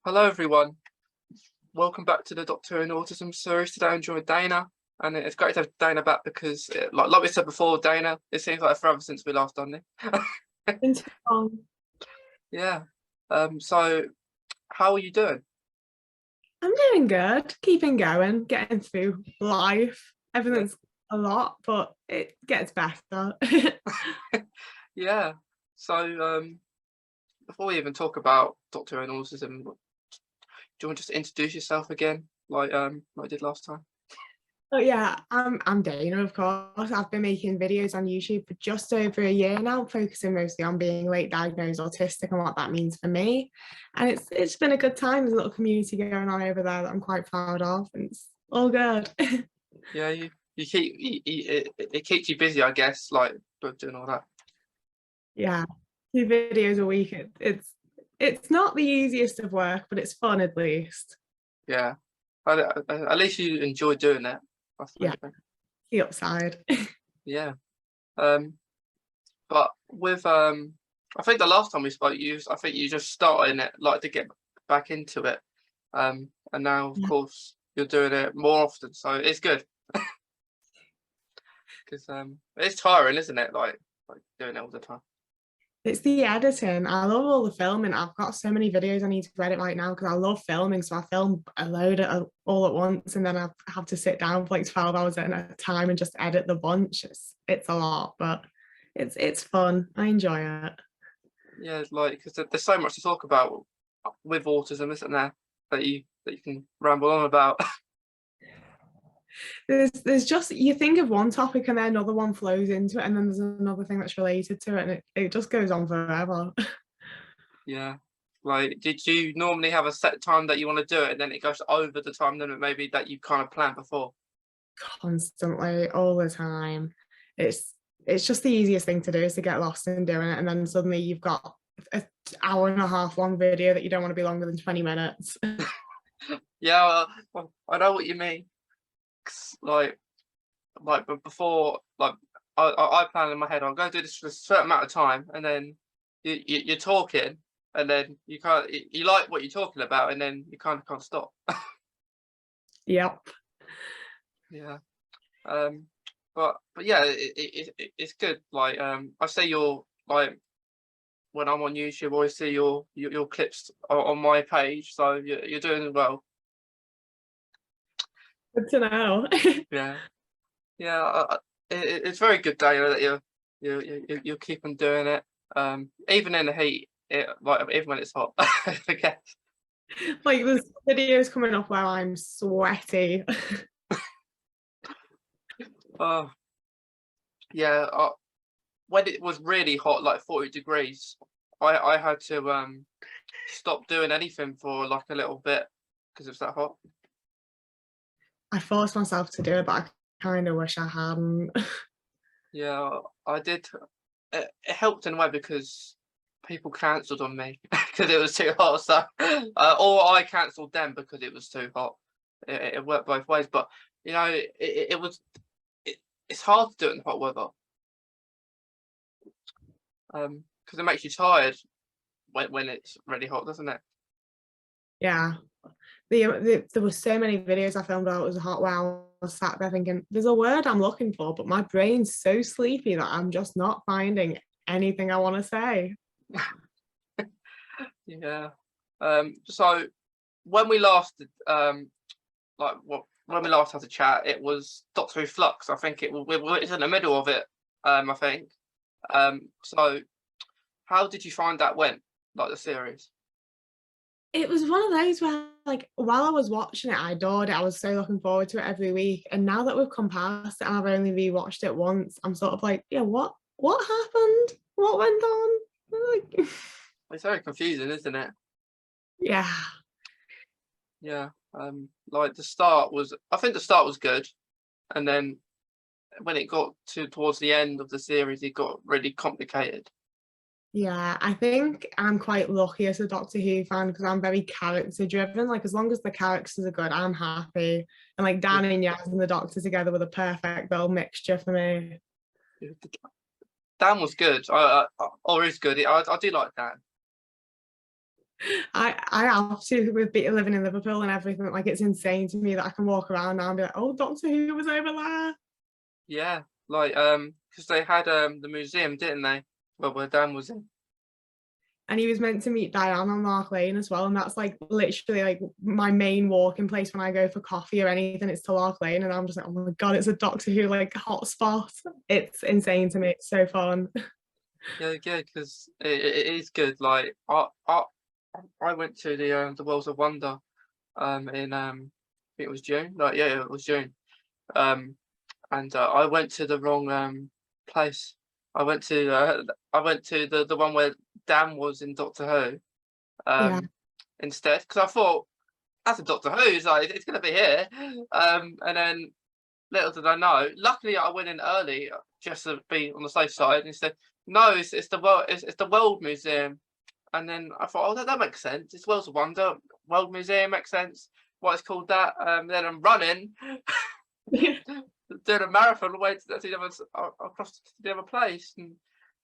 Hello everyone, welcome back to the Doctor Who and Autism series. Today I'm joined with Dana, and it's great to have Dana back because, like we said before, Dana, it seems like forever since we last done it. Been too long. Yeah. So how are you doing? I'm doing good, keeping going, getting through life. Everything's a lot, but it gets better. Yeah. So before we even talk about Doctor Who and Autism, do you want to just introduce yourself again, like I did last time? Oh yeah, I'm Dana, of course. I've been making videos on YouTube for just over a year now, focusing mostly on being late diagnosed autistic and what that means for me. And it's been a good time. There's a little community going on over there that I'm quite proud of, and it's all good. Yeah, you keep it keeps you busy, I guess, like doing all that. Yeah, 2 videos a week. It's not the easiest of work, but it's fun at least. Yeah. At least you enjoy doing that. That's the main Yeah, thing. the upside. Yeah. Um, but with I think the last time we spoke, I think you just started it, like to get back into it. And now of course you're doing it more often, so it's good because it's tiring, isn't it? Like doing it all the time. It's the editing. I love all the filming. I've got so many videos I need to edit right now because I love filming. So I film a load all at once, and then I have to sit down for like 12 hours at a time and just edit the bunch. It's a lot, but it's fun. I enjoy it. Yeah, it's like because there's so much to talk about with autism, isn't there? That you can ramble on about. There's just you think of one topic and then another one flows into it, and then there's another thing that's related to it, and it just goes on forever. Yeah. Like, did you normally have a set time that you want to do it, and then it goes over the time limit maybe that you kind of planned before? Constantly, all the time. It's just the easiest thing to do is to get lost in doing it, and then suddenly you've got an hour and a half long video that you don't want to be longer than 20 minutes. Yeah, I know what you mean. 'Cause, but before, like, I plan in my head, I'm going to do this for a certain amount of time, and then you're talking, and then you like what you're talking about, and then you kind of can't stop. Yep. Yeah. Um, but yeah, it's good. Like, I see your like when I'm on YouTube, I always see your clips on my page, so you're doing well. Good to know. Yeah. Yeah, it's very good, Dana, that you keep on doing it. Even in the heat, like even when it's hot, I guess. Like there's videos coming up where I'm sweaty. Oh, yeah. When it was really hot, like 40 degrees, I had to stop doing anything for like a little bit because it's that hot. I forced myself to do it, but I kind of wish I hadn't. Yeah, I did. It helped in a way because people cancelled on me because it was too hot. So, or I cancelled them because it was too hot. It worked both ways, but you know, it's hard to do it in hot weather because it makes you tired when it's really hot, doesn't it? Yeah. There were so many videos I filmed while it was hot where I was sat there thinking, there's a word I'm looking for, but my brain's so sleepy that I'm just not finding anything I want to say. Yeah. So when we last when we last had a chat, it was Doctor Who Flux. I think it's in the middle of it. I think. So how did you find that went, like the series? It was one of those where, like, while I was watching it, I adored it. I was so looking forward to it every week. And now that we've come past it and I've only rewatched it once, I'm sort of like, yeah, what happened? What went on? Like, It's very confusing, isn't it? yeah. Yeah. Like the start was, I think the start was good, and then when it got towards the end of the series, it got really complicated. Yeah, I think I'm quite lucky as a Doctor Who fan because I'm very character driven. Like, as long as the characters are good, I'm happy. And like Yeah. Dan and Yaz and the Doctor together were the perfect little mixture for me. Dan was good. Or is good. I do like Dan. I have to with living in Liverpool and everything. Like it's insane to me that I can walk around now and be like, oh, Doctor Who was over there. Yeah, like because they had the museum, didn't they? Well, where Dan was in. And he was meant to meet Diane on Mark Lane as well. And that's like literally like my main walking place when I go for coffee or anything, it's to Lark Lane. And I'm just like, oh my God, it's a Doctor Who like hotspot. It's insane to me. It's so fun. Yeah, yeah, because it is good. Like I went to the Worlds of Wonder in I think it was June. Like yeah, it was June. Um and I went to the wrong place. I went to the one where Dan was in Doctor Who Yeah. instead, because I thought that's a Doctor Who. It's like it's gonna be here. And then little did I know. Luckily, I went in early just to be on the safe side. And said, no, it's the World Museum. And then I thought, oh, that makes sense. It's Worlds of Wonder, World Museum makes sense. Why it's called that. Then I'm running, doing a marathon all the way to the other across to the other place. And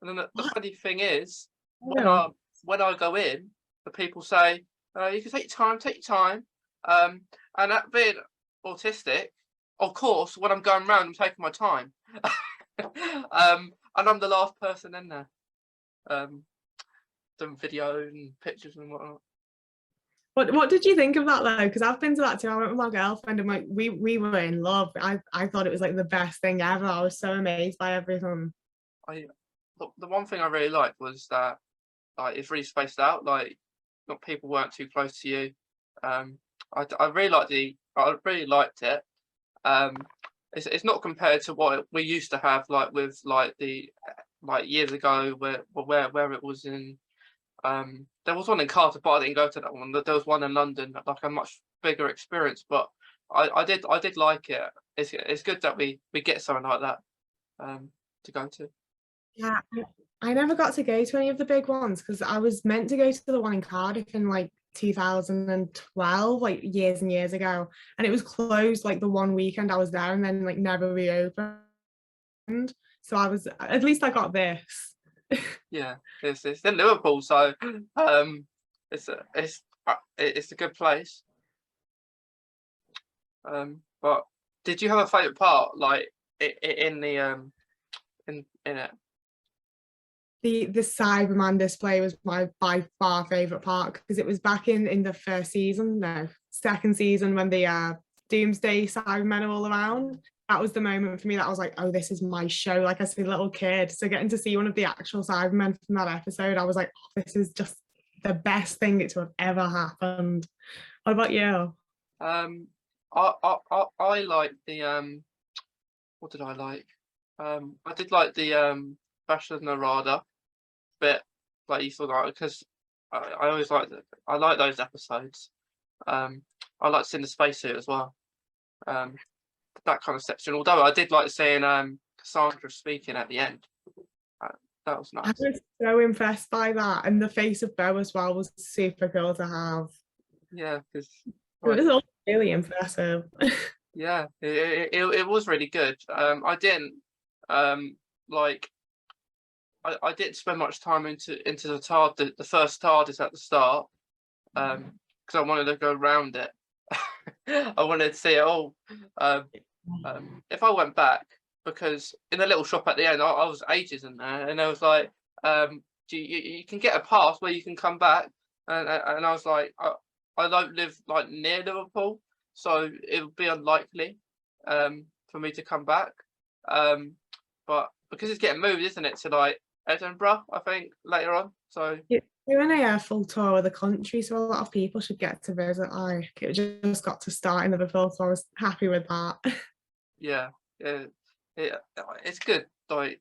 then the funny thing is, Yeah. when I go in, the people say, you can take your time. And that being autistic, of course, when I'm going around, I'm taking my time. And I'm the last person in there, doing video and pictures and whatnot. What did you think of that though? Because I've been to that too. I went with my girlfriend and like we were in love. I thought it was like the best thing ever. I was so amazed by everything. The one thing I really liked was that like it's really spaced out. Like not people weren't too close to you. I really liked it. It's not compared to what we used to have like with like the like years ago where it was in there was one in Carter, but I didn't go to that one. There was one in London, like a much bigger experience. But I did like it. It's good that we get something like that to go to. Yeah, I never got to go to any of the big ones because I was meant to go to the one in Cardiff in like 2012, like years and years ago, and it was closed like the one weekend I was there and then like never reopened. So I was at least I got this. Yeah, it's in Liverpool, so it's a good place. But did you have a favorite part, like in the in it? The Cyberman display was my by far favorite part because it was back in the first season, no, second season when the Doomsday Cybermen are all around. That was the moment for me that I was like, oh, this is my show. Like as a little kid, so getting to see one of the actual Cybermen from that episode, I was like, oh, this is just the best thing to have ever happened. What about you? I like the what did I like? I did like the Bachelor Narada bit, like you thought, because I always I like those episodes. I like seeing the spacesuit as well. Um, that kind of section. Although I did like seeing Cassandra speaking at the end. Uh, that was I nice. was so impressed by that, and the face of Bo as well was super cool to have. Yeah, because It was all really impressive. yeah, it was really good. I didn't like I didn't spend much time into the first Tardis at the start, because I wanted to go around it. I wanted to see it all. If I went back, because in the little shop at the end, I was ages in there, and I was like, you can get a pass where you can come back, and I was like, I don't live like near Liverpool, so it would be unlikely for me to come back. But because it's getting moved, isn't it, to like Edinburgh, I think later on. So Doing a full tour of the country, so a lot of people should get to visit. Like it just got to start in Liverpool, so I was happy with that. yeah, it, it's good. Like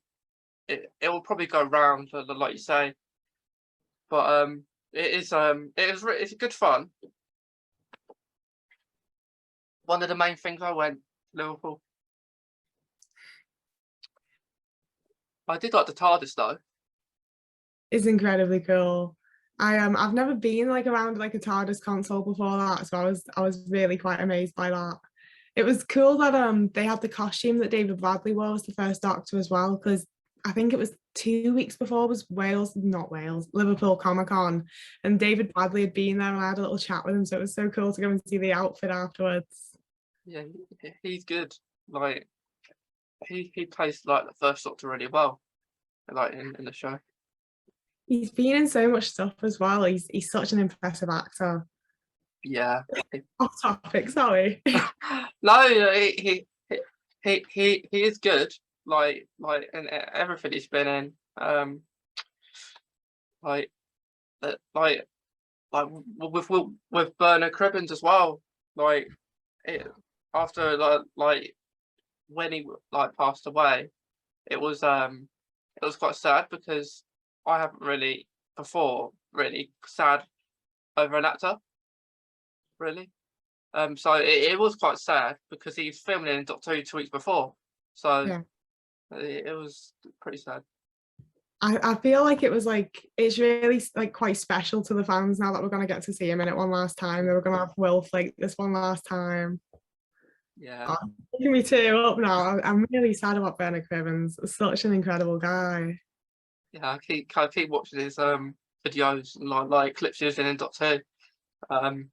it will probably go round like you say, but it's good fun. One of the main things I went Liverpool. I did like the TARDIS though. It's incredibly cool. I've never been like around like a TARDIS console before that, so I was really quite amazed by that. It was cool that they had the costume that David Bradley wore as the first Doctor as well, because I think it was 2 weeks before was Liverpool Comic-Con, and David Bradley had been there and I had a little chat with him, so it was so cool to go and see the outfit afterwards. Yeah, he's good. Like he plays like the first Doctor really well, like in the show. He's been in so much stuff as well. He's such an impressive actor. Yeah. Off topic, sorry. No, he is good. Like in everything he's been in. Like like with Bernard Cribbins as well. Like it after like when he like passed away, it was quite sad because I haven't really before really sad over an actor really. So it was quite sad because he was filming in Doctor Who 2 weeks before. So Yeah. it was pretty sad. I feel like it was like it's really like quite special to the fans now that we're gonna get to see him in it one last time. They were gonna have Will Flake this one last time. Yeah. Oh, making me tear up now. I'm really sad about Bernard Cribbins. Such an incredible guy. Yeah, I keep watching his videos and like clips he was in Doctor Who,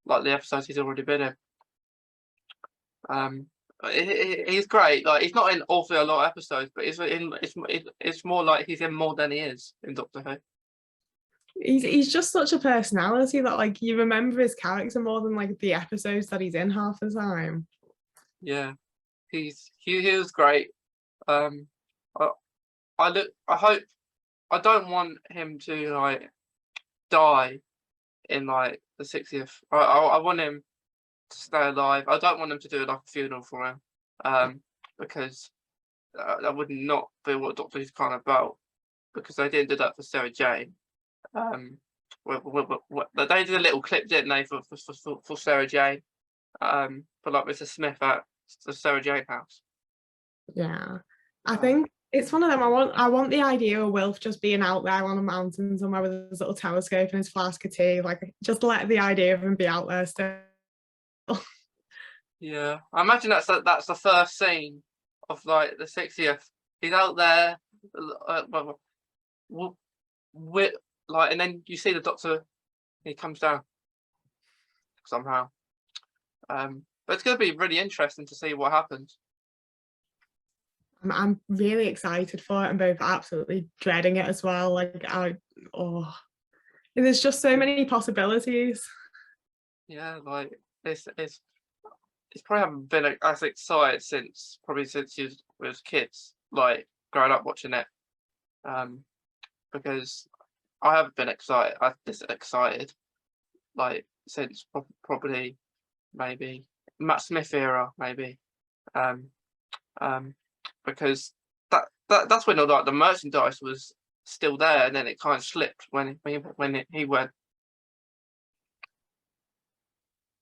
like the episodes he's already been in. He's great. Like he's not in awfully a lot of episodes, but it's more like he's in more than he is in Doctor Who. He's just such a personality that like you remember his character more than like the episodes that he's in half the time. Yeah, he was great. Um, I I hope I don't want him to like die in like the 60th. I want him to stay alive. I don't want him to do like a funeral for him, because that would not be what Doctor Who's kind of about. Because they didn't do that for Sarah Jane. They did a little clip, didn't they, for Sarah Jane? For like Mr. Smith at the Sarah Jane house. Yeah, I think it's one of them. I want the idea of Wilf just being out there on a mountain somewhere with his little telescope and his flask of tea. Like, just let the idea of him be out there still. Yeah, I imagine that's the first scene of like the 60th. He's out there, with like, and then you see the Doctor. He comes down somehow. But it's going to be really interesting to see what happens. I'm really excited for it. I'm both absolutely dreading it as well. Like there's just so many possibilities. Yeah, like it's probably haven't been as excited since you was kids, like growing up watching it. Because I haven't been this excited like since probably maybe Matt Smith era, maybe. Because that's when all like the merchandise was still there, and then it kind of slipped when he went.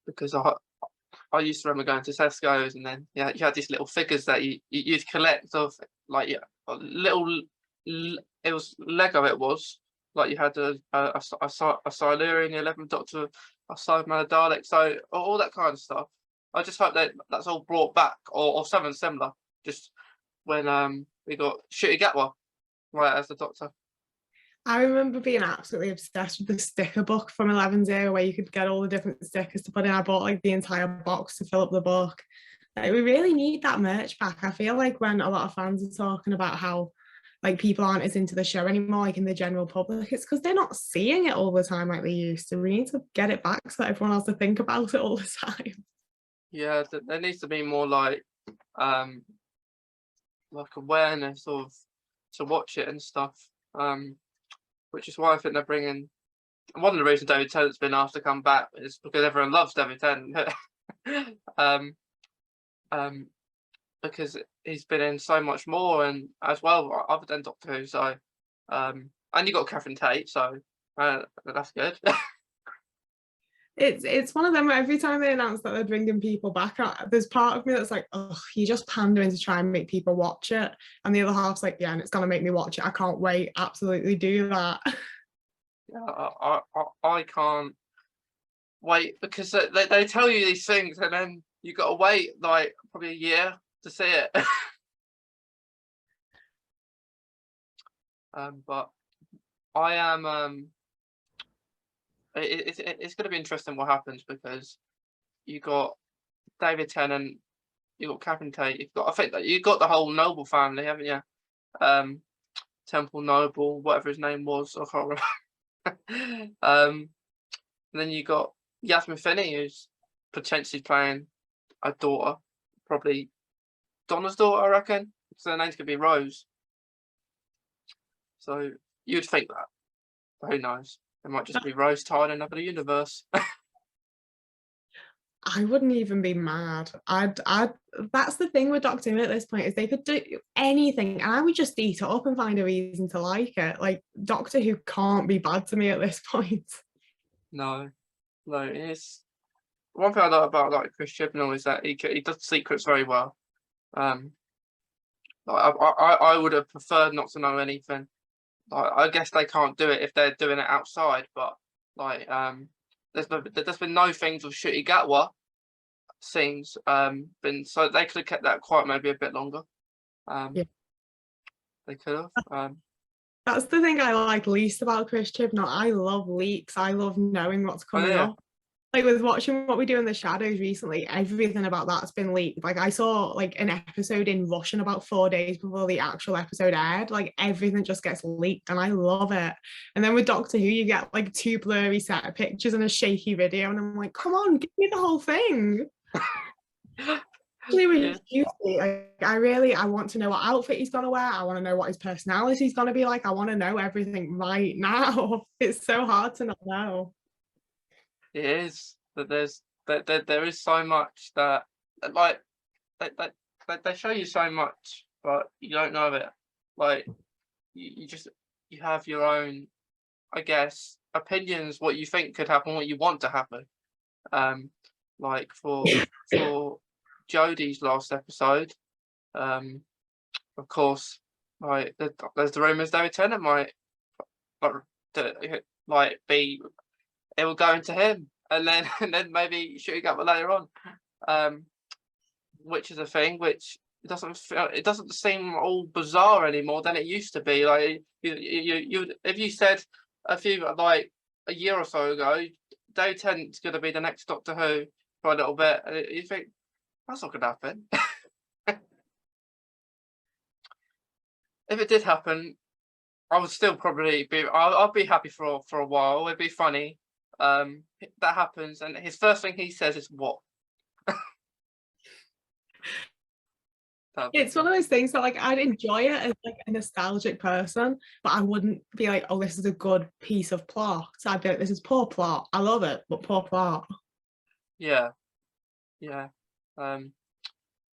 Because I used to remember going to Tesco's, and then you had these little figures that you'd collect of like little. It was Lego. It was like you had a Silurian, the 11th Doctor, a Cyberman, a Dalek, so all that kind of stuff. I just hope that that's all brought back, or something similar. Just when we got Shooty Gatwa right as the Doctor. I remember being absolutely obsessed with the sticker book from 11's era where you could get all the different stickers to put in. I bought like the entire box to fill up the book. Like, we really need that merch back. I feel like when a lot of fans are talking about how like people aren't as into the show anymore, like in the general public, it's because they're not seeing it all the time like they used to. We need to get it back so that everyone has to think about it all the time. Yeah, there needs to be more like awareness of to watch it and stuff. Which is why I think they're bringing. One of the reasons David Tennant's been asked to come back is because everyone loves David Tennant. Because he's been in so much more, and as well other than Doctor Who. So, and you got Catherine Tate, so that's good. It's one of them where every time they announce that they're bringing people back, there's part of me that's like, oh, you're just pandering to try and make people watch it, and the other half's like, yeah, and it's gonna make me watch it. I can't wait. Absolutely do that. Yeah, I can't wait because they tell you these things, and then you got to wait like probably a year to see it. But I am it's going to be interesting what happens because you got David Tennant, you got Catherine Tate, you've got I think that you got the whole Noble family, haven't you? Um, Temple Noble, whatever his name was, I can't remember. And then you got Yasmin Finney, who's potentially playing a daughter, probably Donna's daughter, I reckon. So her name's gonna be Rose. So you'd think that. But who knows? It might just be Rose tied in another universe. I wouldn't even be mad. I'd that's the thing with Doctor Who at this point, is they could do anything and I would just eat it up and find a reason to like it. Like Doctor Who can't be bad to me at this point. No, no, it's one thing I like about like Chris Chibnall is that he does secrets very well. Um, I would have preferred not to know anything. Like, I guess they can't do it if they're doing it outside, but like there's been no things with Shooty Gatwa scenes been, so they could have kept that quiet maybe a bit longer. Yeah. They could have. That's the thing I like least about Chris Chibnall. I love leaks. I love knowing what's coming yeah. up. Like with watching What We Do in the Shadows recently, everything about that's been leaked. Like I saw like an episode in Russian about 4 days before the actual episode aired. Like everything just gets leaked and I love it. And then with Doctor Who, you get like 2 blurry set of pictures and a shaky video. And I'm like, come on, give me the whole thing. With Juicy, I want to know what outfit he's gonna wear. I want to know what his personality is gonna be like. I want to know everything right now. It's so hard to not know. It is, but there is so much that like they show you so much, but you don't know it. Like you just you have your own, I guess, opinions, what you think could happen, what you want to happen. Like for Jodie's last episode, of course, like there's the rumours David Tennant might like be it will go into him, and then maybe shooting up later on, which is a thing which it doesn't seem all bizarre anymore than it used to be. Like you if you said like a year or so ago, David Tennant's going to be the next Doctor Who for a little bit, and you think that's not going to happen. If it did happen, I would still probably be. I'll be happy for a while. It'd be funny. That happens, and his first thing he says is what? It's one of those things that like I'd enjoy it as like a nostalgic person, but I wouldn't be like, oh, this is a good piece of plot. So I'd be like, this is poor plot. I love it, but poor plot. Yeah, yeah.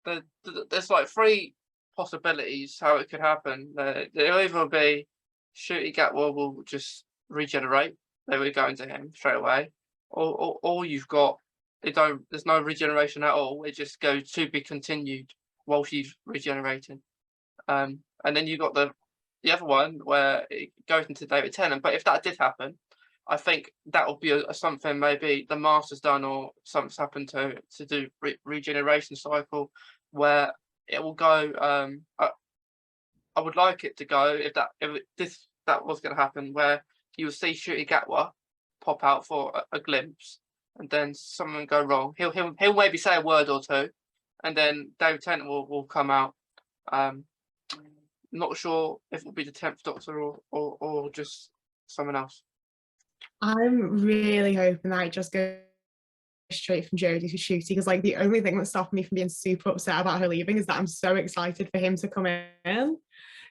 There's like 3 possibilities how it could happen. It'll either be Shooty Gatwa will just regenerate. They would go into him straight away, or you've got there's no regeneration at all. It just goes to be continued while she's regenerating. And then you've got the other one where it goes into David Tennant. But if that did happen, I think that will be something maybe the Master's done or something's happened to do regeneration cycle where it will go. I would like it to go if that was going to happen, where you will see Shooty Gatwa pop out for a glimpse, and then something go wrong. He'll maybe say a word or two, and then David Tennant will come out. Not sure if it'll be the 10th Doctor or just someone else. I'm really hoping that it just goes straight from Jodie to Shooty, because like the only thing that stopped me from being super upset about her leaving is that I'm so excited for him to come in.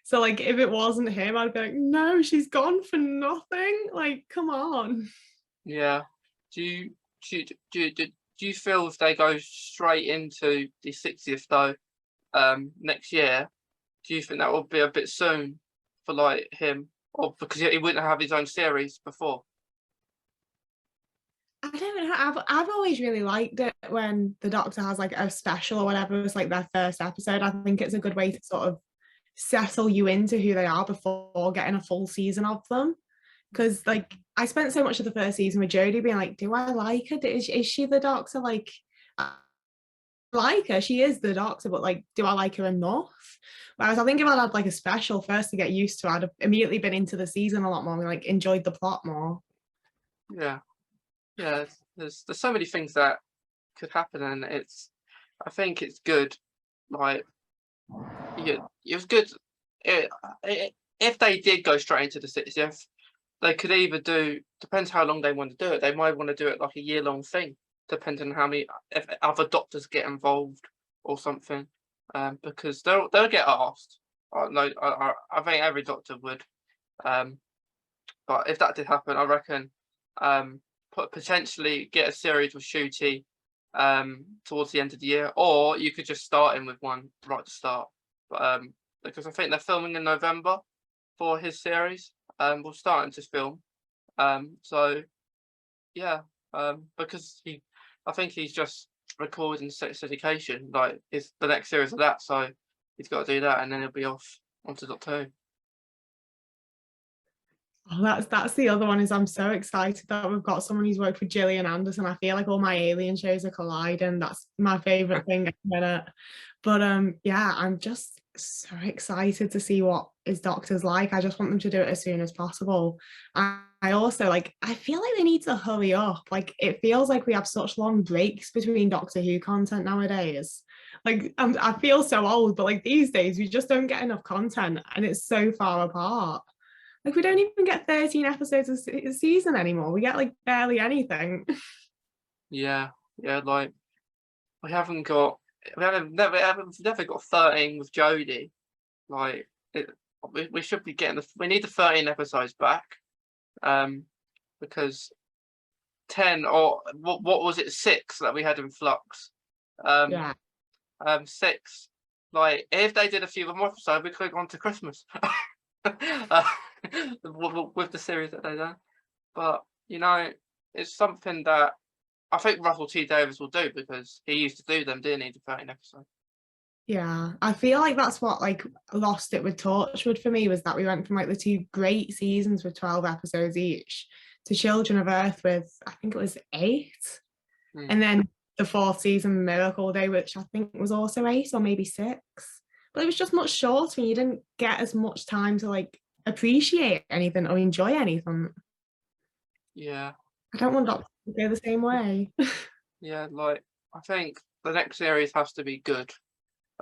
So like if it wasn't him, I'd be like, no, she's gone for nothing. Like, come on. Yeah. Do you feel if they go straight into the 60th though, next year, do you think that will be a bit soon for like him, or because he wouldn't have his own series before? I don't know. I've always really liked it when the Doctor has like a special or whatever. It's like their first episode. I think it's a good way to sort of settle you into who they are before getting a full season of them. Because like I spent so much of the first season with Jodie being like, do I like her? Is she the Doctor? Like like her. She is the Doctor, but like, do I like her enough? Whereas I think if I'd had like a special first to get used to, I'd have immediately been into the season a lot more and like enjoyed the plot more. Yeah, yeah. There's so many things that could happen, and I think it's good. Like, it was good. It, if they did go straight into the 60th, they could either do, depends how long they want to do it. They might want to do it like a year-long thing, depending on how many if other doctors get involved or something. Because they'll get asked. No, I think every doctor would. Um, but if that did happen, I reckon potentially get a series with Shooty towards the end of the year, or you could just start him with one right at the start. But because I think they're filming in November for his series. We're starting to film. So yeah, because I think he's just recording Sex Education, like is the next series of that. So he's got to do that, and then he'll be off onto Doctor Who. Oh, that's the other one. Is I'm so excited that we've got someone who's worked with Gillian Anderson. I feel like all my alien shows are colliding. That's my favorite thing at the minute. But yeah, I'm just so excited to see what his Doctor's like. I just want them to do it as soon as possible. I also like, I feel like they need to hurry up. Like, it feels like we have such long breaks between Doctor Who content nowadays. Like, I feel so old, but like these days we just don't get enough content, and it's so far apart. Like, we don't even get 13 episodes a season anymore. We get like barely anything. Yeah, yeah, like we haven't got we never got 13 with Jodie. Like we should be getting we need the 13 episodes back. Because 10 or what was it, 6 that we had in Flux. Yeah. 6. Like if they did a few more episodes, we could have gone to Christmas. uh, with the series that they done. But it's something that I think Russell T Davies will do, because he used to do them, didn't he? The 13 episodes. Yeah, I feel like that's what like lost it with Torchwood for me, was that we went from like the two great seasons with 12 episodes each to Children of Earth with, I think it was 8, and then the fourth season, Miracle Day, which I think was also 8 or maybe 6, but it was just much shorter and you didn't get as much time to like appreciate anything or enjoy anything. Yeah, I don't want Doctor to go the same way. yeah. Like I think the next series has to be good.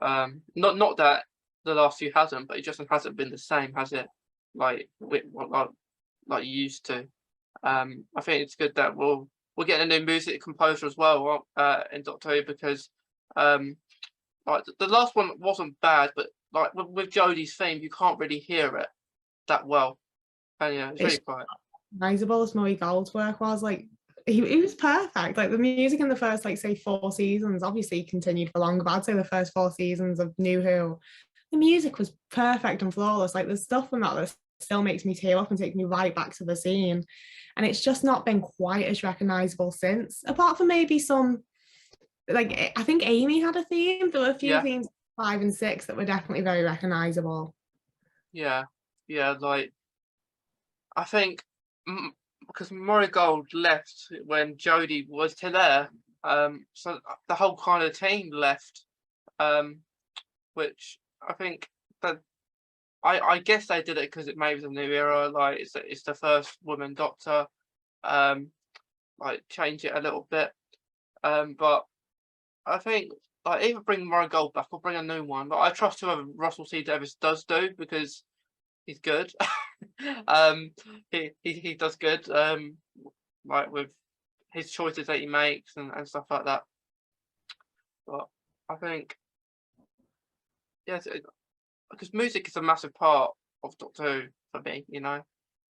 Not that the last few hasn't, but it just hasn't been the same, has it? Like like you used to. I think it's good that we're getting a new music composer as well in Doctor Who, because like the last one wasn't bad, but like with Jodie's theme, you can't really hear it that well. And yeah, it's really quiet. Recognizable as Murray Gold's work was. Like, he was perfect. Like, the music in the first, like, say 4 seasons, obviously continued for longer, but I'd say the first 4 seasons of New Who, the music was perfect and flawless. Like, there's stuff from that still makes me tear up and takes me right back to the scene, and it's just not been quite as recognizable since, apart from maybe some, like, I think Amy had a theme. There were a few themes 5 and 6 that were definitely very recognizable. Yeah, yeah. Like I think because Murray Gold left when Jodie was still there, so the whole kind of team left, which I think that I guess they did it because it maybe was a new era. Like it's the first woman Doctor, like change it a little bit. But I think like either bring Murray Gold back or bring a new one. But I trust whoever Russell T Davies does do, because he's good. He does good. Like with his choices that he makes and stuff like that. But I think yes, because music is a massive part of Doctor Who for me.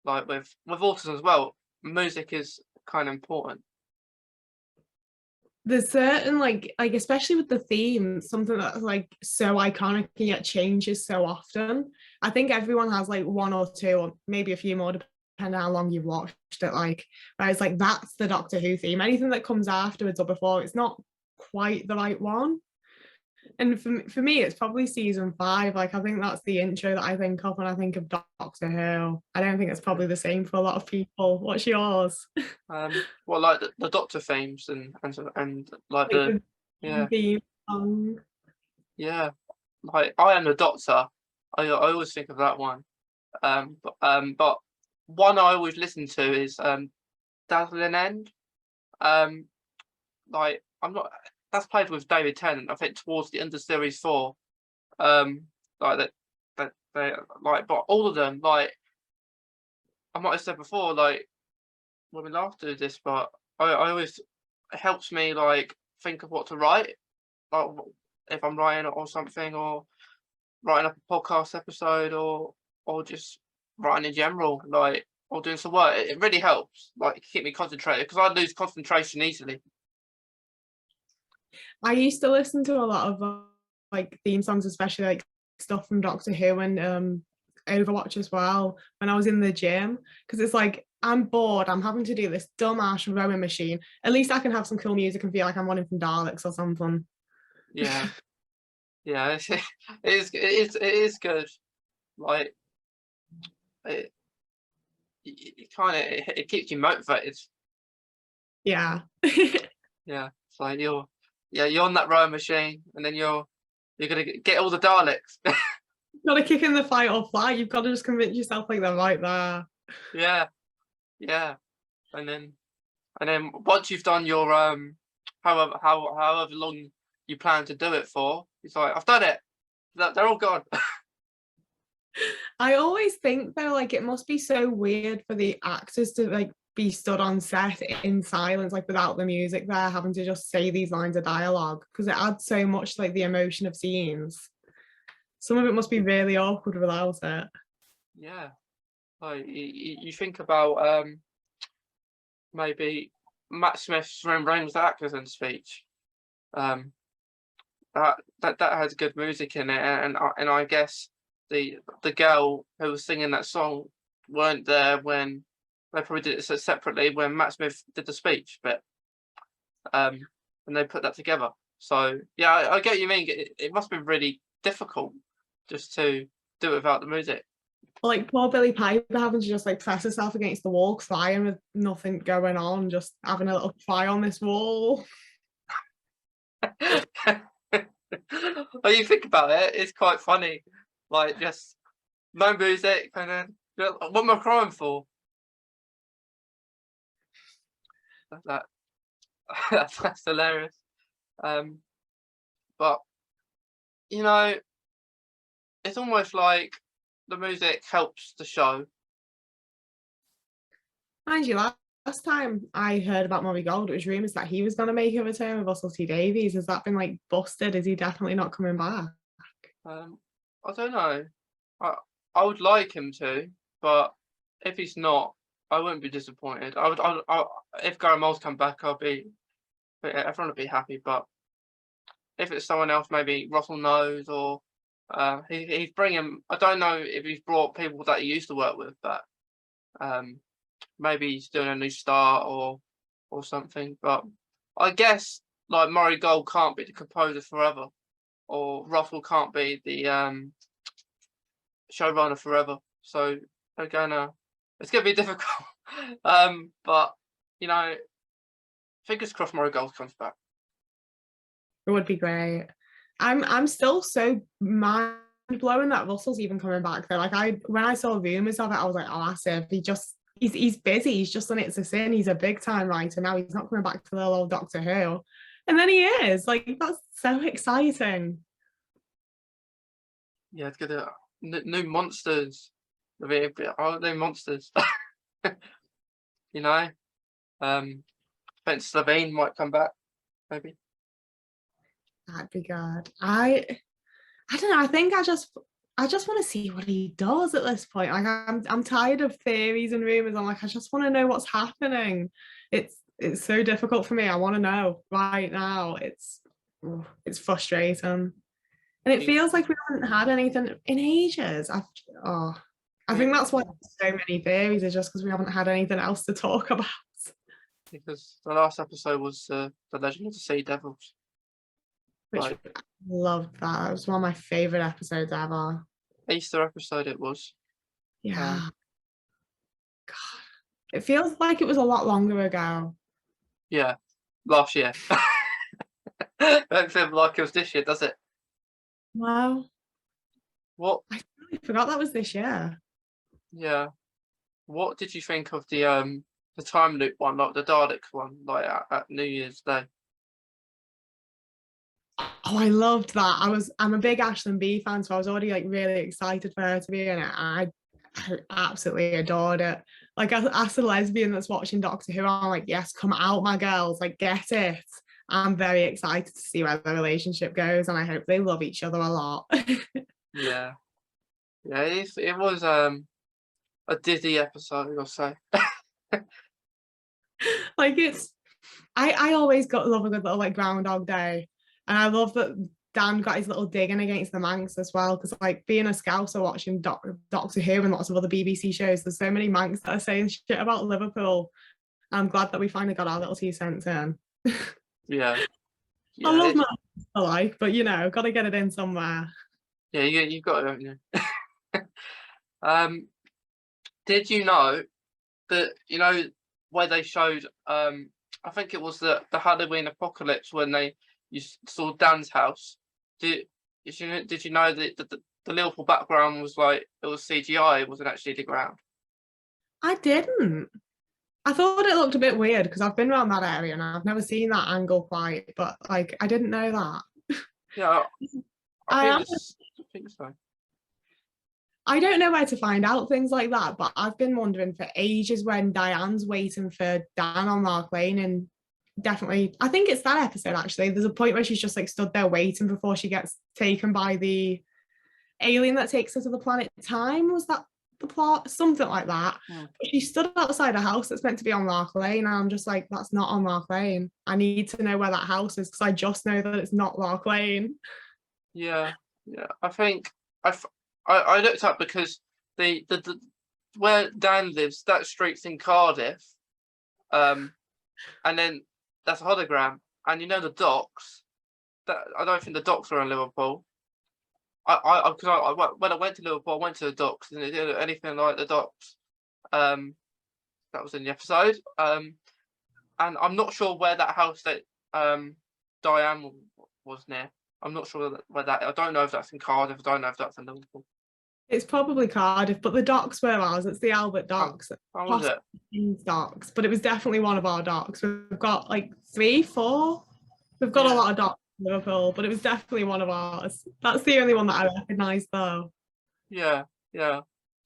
Like with autism as well, music is kind of important. There's certain like especially with the theme, something that's like so iconic and yet changes so often. I think everyone has like one or two or maybe a few more depending on how long you've watched it. Like, whereas like that's the Doctor Who theme. Anything that comes afterwards or before, it's not quite the right one. And for me, it's probably season 5. Like, I think that's the intro that I think of when I think of Doctor Who. I don't think it's probably the same for a lot of people. What's yours? Well, like the Doctor themes and like Like yeah, theme. Yeah, like I Am the Doctor. I always think of that one. But one I always listen to is Dazzling End. Um, like I'm not. That's played with David Tennant. I think towards the end of series 4. Like that they like, but all of them, like I might have said before, like when we last do this, but I always, it helps me like think of what to write, like if I'm writing or something, or writing up a podcast episode, or just writing in general, like or doing some work. It really helps, like keep me concentrated because I lose concentration easily. I used to listen to a lot of like theme songs, especially like stuff from Doctor Who and Overwatch as well when I was in the gym, because it's like I'm bored, I'm having to do this dumbass rowing machine. At least I can have some cool music and feel like I'm running from Daleks or something. Yeah, yeah, it is good. Like it, it kind of it keeps you motivated. Yeah. Yeah, it's like you're on that rowing machine, and then you're gonna get all the Daleks. Gotta kick in the fight or flight. You've got to just convince yourself like they're right there. Yeah, yeah, and then once you've done your however long you plan to do it for, it's like I've done it. They're all gone. I always think though, like it must be so weird for the actors to like be stood on set in silence, like without the music there, having to just say these lines of dialogue because it adds so much to, like the emotion of scenes. Some of it must be really awkward without it. Yeah, like you think about maybe Matt Smith's Rainbow Atkinson speech. Um, that has good music in it, and I guess the girl who was singing that song weren't there when they probably did it so separately when Matt Smith did the speech, but and they put that together. So yeah, I get what you mean. It must be really difficult just to do it without the music. Like poor Billy Piper having to just like press herself against the wall, crying with nothing going on, just having a little cry on this wall. When you think about it, it's quite funny. Like just no music, and then what am I crying for? That that's hilarious. Um, but you know, it's almost like the music helps the show. Mind you, last time I heard about Murray Gold, it was rumours that he was going to make a return with Russell T Davies. Has that been like busted? Is he definitely not coming back? I don't know. I I would like him to, but if he's not, I wouldn't be disappointed. If Gary Mole's come back, everyone would be happy. But if it's someone else, maybe Russell knows, or he's bringing. I don't know if he's brought people that he used to work with, but um, maybe he's doing a new start or something. But I guess like Murray Gold can't be the composer forever, or Russell can't be the showrunner forever. So they're gonna. It's gonna be difficult. But you know, fingers crossed Murray Gold comes back. It would be great. I'm still so mind blowing that Russell's even coming back though. Like when I saw rumours of it, I was like, oh, that's it. He's busy. He's just done It's a Sin. He's a big time writer now. He's not coming back to little old Doctor Who, and then he is. Like that's so exciting. Yeah, it's gonna new monsters. New monsters. You know, Spencer Levine might come back, maybe. That'd be good. I don't know. I think I just want to see what he does at this point. Like I'm tired of theories and rumors. I'm like, I just want to know what's happening. It's so difficult for me. I want to know right now. It's frustrating. And it Yeah, feels like we haven't had anything in ages. I think that's why there's so many theories, is just because we haven't had anything else to talk about. because the last episode was the Legend of the Sea Devils. Which Like I loved that. It was one of my favorite episodes ever. Easter episode, it was. Yeah. God. It feels like it was a lot longer ago. Yeah, last year. Don't feel like it was this year, does it? Wow. What? I totally forgot that was this year. Yeah. What did you think of the time loop one, like the Daleks one, like at New Year's Day? Oh, I loved that. I'm a big Ashlyn B fan, so I was already like really excited for her to be in it. I absolutely adored it. Like as a lesbian that's watching Doctor Who, I'm like, yes, come out, my girls, like get it. I'm very excited to see where the relationship goes, and I hope they love each other a lot. Yeah. Yeah, it was a dizzy episode, I'll say. Like I always got love a good little like Groundhog Day, and I love that Dan got his little digging against the Manx as well, because like being a Scouser watching Doctor Who and lots of other BBC shows, there's so many Manx that are saying shit about Liverpool. I'm glad that we finally got our little 2 cents in. Yeah. I Yeah, love my life, but gotta get it in somewhere. yeah, you've got it, haven't you? Um, did you know that where they showed I think it was the Halloween apocalypse when you saw Dan's house. Did you know that the Liverpool background was like it was CGI, it wasn't actually the ground? I didn't. I thought it looked a bit weird because I've been around that area and I've never seen that angle quite, but like I didn't know that. Yeah, I I think am I think so. I don't know where to find out things like that, but I've been wondering for ages when Diane's waiting for Dan on Mark Lane, and definitely, I think it's that episode actually. There's a point where she's just like stood there waiting before she gets taken by the alien that takes her to the planet Time. Was that the plot? Something like that. Hmm. But she stood outside a house that's meant to be on Mark Lane, and I'm just like, that's not on Mark Lane. I need to know where that house is because I just know that it's not Mark Lane. Yeah, yeah. I think I looked up because the where Dan lives, that street's in Cardiff, um, and then that's a hologram, and the docks. That I don't think the docks are in Liverpool. Because when I went to Liverpool, I went to the docks, and it didn't anything like the docks. Um, that was in the episode. And I'm not sure where that house that Diane was near. I'm not sure where that. I don't know if that's in Cardiff. I don't know if that's in Liverpool. It's probably Cardiff, but the docks were ours. It's the Albert docks. How was it? King's docks, but it was definitely one of our docks. We've got like 3, 4. We've got a lot of docks in Liverpool, but it was definitely one of ours. That's the only one that I recognise though. Yeah, yeah.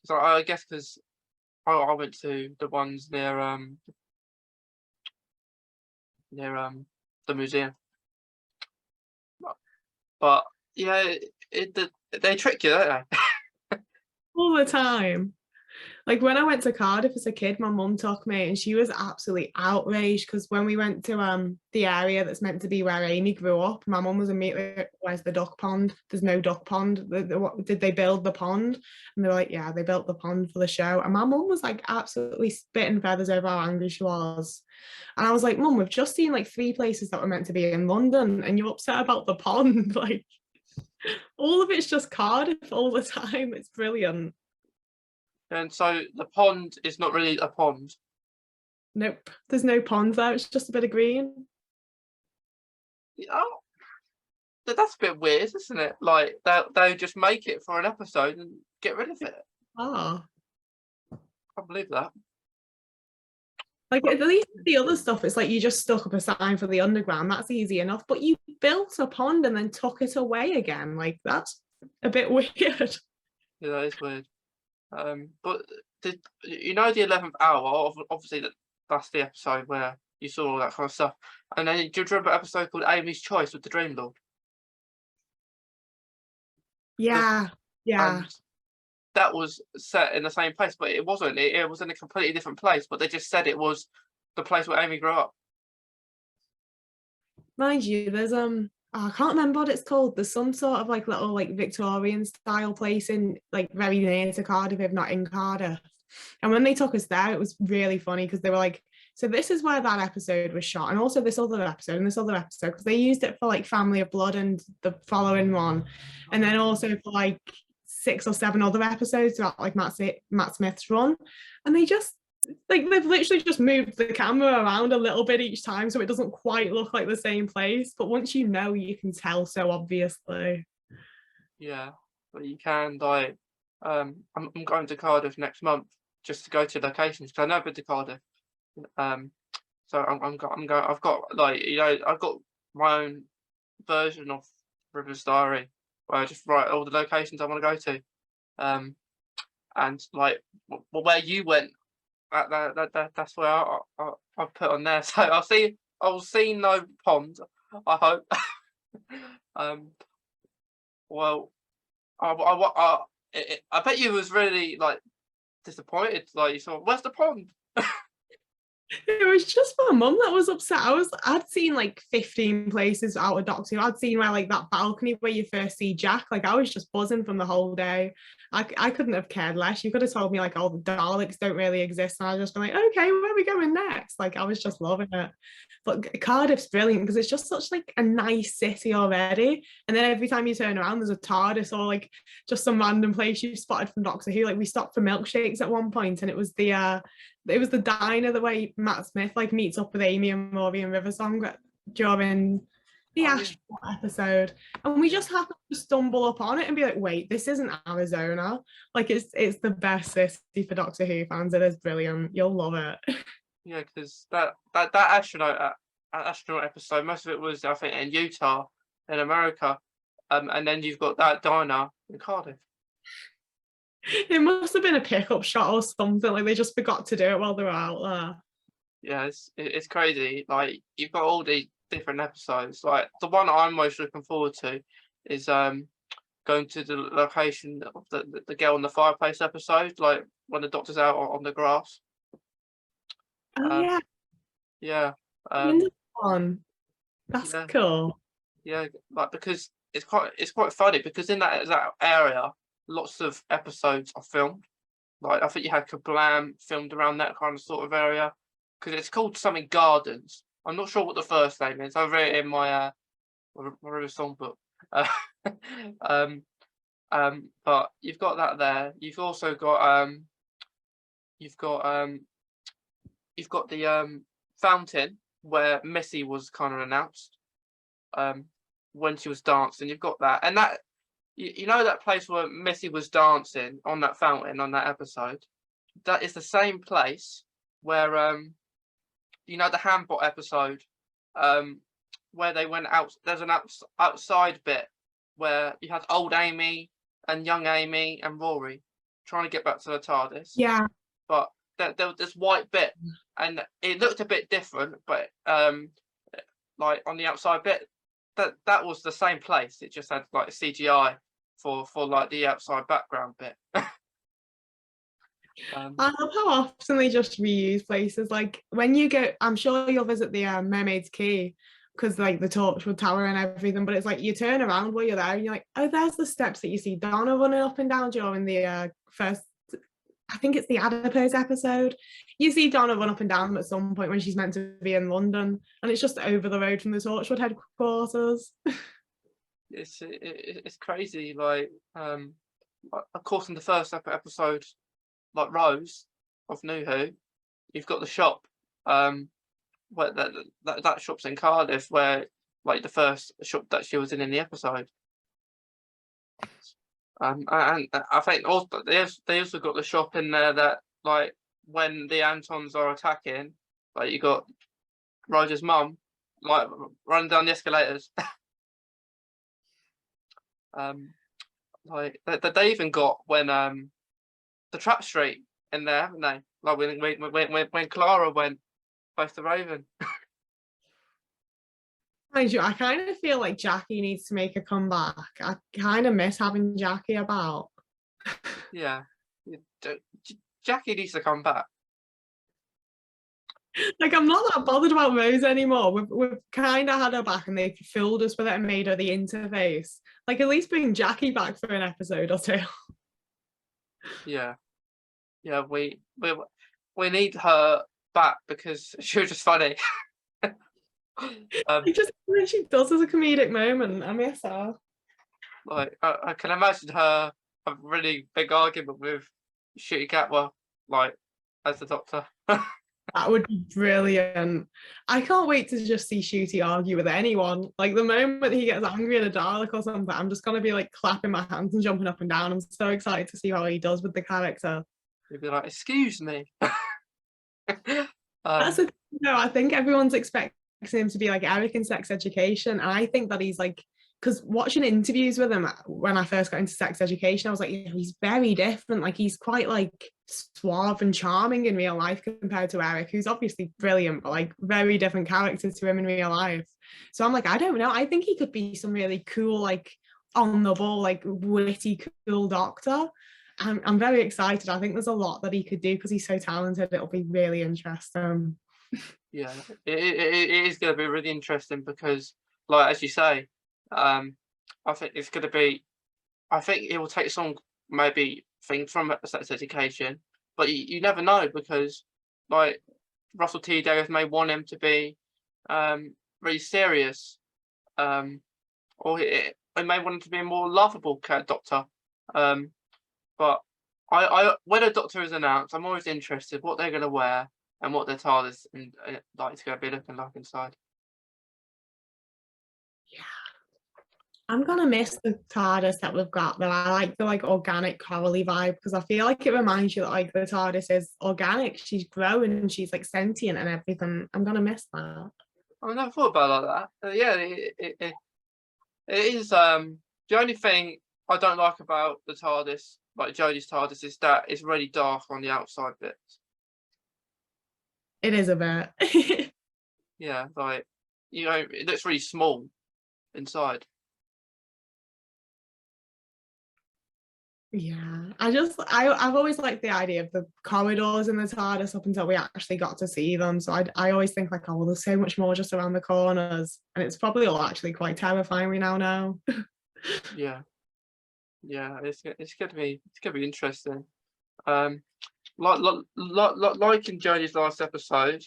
So I guess because I went to the ones near the museum, but yeah, they trick you, don't they? All the time. Like when I went to Cardiff as a kid, my mum took me and she was absolutely outraged because when we went to the area that's meant to be where Amy grew up, my mum was immediately like, where's the duck pond? There's no duck pond. Did they build the pond? And they were like, yeah, they built the pond for the show. And my mum was like absolutely spitting feathers over how angry she was. And I was like, Mum, we've just seen like 3 places that were meant to be in London and you're upset about the pond. Like all of it's just Cardiff all the time. It's brilliant. And so the pond is not really a pond. Nope, there's no pond there. It's just a bit of green. Oh, that's a bit weird, isn't it? Like they'll just make it for an episode and get rid of it. Ah, I can't believe that. like at least the other stuff, it's like you just stuck up a sign for the underground. That's easy enough. But you built a pond and then took it away again. Like that's a bit weird. Yeah, that is weird. But the 11th hour? Obviously, that's the episode where you saw all that kind of stuff. And then do you remember an episode called Amy's Choice with the Dream Lord? Yeah, yeah. And that was set in the same place, but it wasn't. It was in a completely different place. But they just said it was the place where Amy grew up. Mind you, there's I can't remember what it's called. There's some sort of like little like Victorian style place in like very near to Cardiff, if not in Cardiff. And when they took us there, it was really funny because they were like, so this is where that episode was shot, and also this other episode and this other episode, because they used it for like Family of Blood and the following one, and then also for like 6 or 7 other episodes throughout like Matt Smith's run. And they just like they've literally just moved the camera around a little bit each time so it doesn't quite look like the same place. But once you know, you can tell so obviously. Yeah, but you can like I'm going to Cardiff next month just to go to locations because I've never been to Cardiff. Um, so I'm going. I've got like I've got my own version of River's Diary where I just write all the locations I want to go to. And like where you went, that's where I put on there. So I'll see no pond. I hope. um, well, I bet you was really like disappointed. Like you saw, where's the pond? It was just my mum that was upset. I'd seen like 15 places out of Doctor Who. I'd seen where like that balcony where you first see Jack. Like I was just buzzing from the whole day. I couldn't have cared less. You could have told me like, oh, the Daleks don't really exist, and I'd just been like, okay, where are we going next? Like I was just loving it. But Cardiff's brilliant because it's just such like a nice city already. And then every time you turn around, there's a Tardis or like just some random place you've spotted from Doctor Who. Like we stopped for milkshakes at one point, and it was the diner the way Matt Smith like meets up with Amy and Rory and Riversong during the Oh, yeah. astronaut episode, and we Yeah. just happened to stumble upon it and be like, wait, this isn't Arizona. Like it's the best city for Doctor Who fans. It is brilliant. You'll love it. Yeah, because that astronaut episode, most of it was I think in Utah, in America, and then you've got that diner in Cardiff. It must have been a pickup shot or something. Like they just forgot to do it while they were out there. Yeah, it's crazy. Like you've got all these different episodes. Like the one I'm most looking forward to is going to the location of the girl in the fireplace episode, like when the doctor's out on the grass. Oh Um, yeah, yeah, Windows one. That's yeah, cool. yeah. Like because it's quite funny because in that area, lots of episodes are filmed. Like I think you had Kablam filmed around that kind of sort of area because it's called something Gardens. I'm not sure what the first name is. I read it in my my songbook. Um, but you've got that there. You've also got you've got um, you've got the fountain where Missy was kind of announced um when she was dancing. You've got that, and that you know that place where Missy was dancing on that fountain on that episode. That is the same place where you know the Handbot episode where they went out. There's an outside bit where you had old Amy and young Amy and Rory trying to get back to the TARDIS. Yeah. But there was this white bit, and it looked a bit different. But like on the outside bit, that was the same place. It just had like CGI for like the outside background bit. I love how often they just reuse places. Like when you go, I'm sure you'll visit the Mermaid's Quay because like the Torchwood Tower and everything. But it's like you turn around while you're there and you're like, oh, there's the steps that you see Donna running up and down during the first. I think it's the Adipose episode. You see Donna run up and down at some point when she's meant to be in London, and it's just over the road from the Torchwood headquarters. It's crazy. Like of course in the first episode, like Rose of New Who, you've got the shop where that shop's in Cardiff, where like the first shop that she was in the episode. And I think also they also got the shop in there that like when the Antons are attacking, like you got Roger's mum like running down the escalators. Like they even got when the Trap Street in there, haven't they? Like when Clara went both to Raven. Mind you, I kind of feel like Jackie needs to make a comeback. I kind of miss having Jackie about. Yeah, Jackie needs to come back. Like I'm not that bothered about Rose anymore. We've kind of had her back, and they filled us with it and made her the interface. Like at least bring Jackie back for an episode or two. Yeah, yeah, we need her back because she was just funny. Just what she does as a comedic moment. I miss her. Like I can imagine her a really big argument with Shooty Gatwa, like as the Doctor. That would be brilliant. I can't wait to just see Shooty argue with anyone. Like the moment he gets angry at a Dalek or something, I'm just gonna be like clapping my hands and jumping up and down. I'm so excited to see how he does with the character. He'd be like, "Excuse me." That's um, the thing, no, I think everyone's expecting him to be like Eric in Sex Education. And I think that he's like, because watching interviews with him when I first got into Sex Education, I was like, he's very different. Like he's quite like suave and charming in real life compared to Eric, who's obviously brilliant, but like very different character to him in real life. So I'm like, I don't know. I think he could be some really cool, like on the ball, like witty, cool doctor. I'm very excited. I think there's a lot that he could do because he's so talented. It'll be really interesting. yeah, it is going to be really interesting because, like as you say, I think it's going to be. I think it will take some maybe things from Sex Education, but you never know because, like Russell T Davies may want him to be really serious, or he may want him to be a more lovable doctor. But when a doctor is announced, I'm always interested what they're going to wear and what their TARDIS and like it's going to be looking like inside. Yeah. I'm gonna miss the TARDIS that we've got, but I like the like organic corally vibe because I feel like it reminds you that like the TARDIS is organic. She's growing and she's like sentient and everything. I'm gonna miss that. I never thought about it like that. Yeah, it is. The only thing I don't like about the TARDIS, like Jodie's TARDIS, is that it's really dark on the outside bits. It is a bit. Yeah, like it looks really small inside. Yeah, I've always liked the idea of the corridors in the TARDIS up until we actually got to see them. So I always think like, oh well, there's so much more just around the corners, and it's probably all actually quite terrifying. We now know. Yeah, yeah, it's gonna be interesting. Um, like in Jodie's last episode,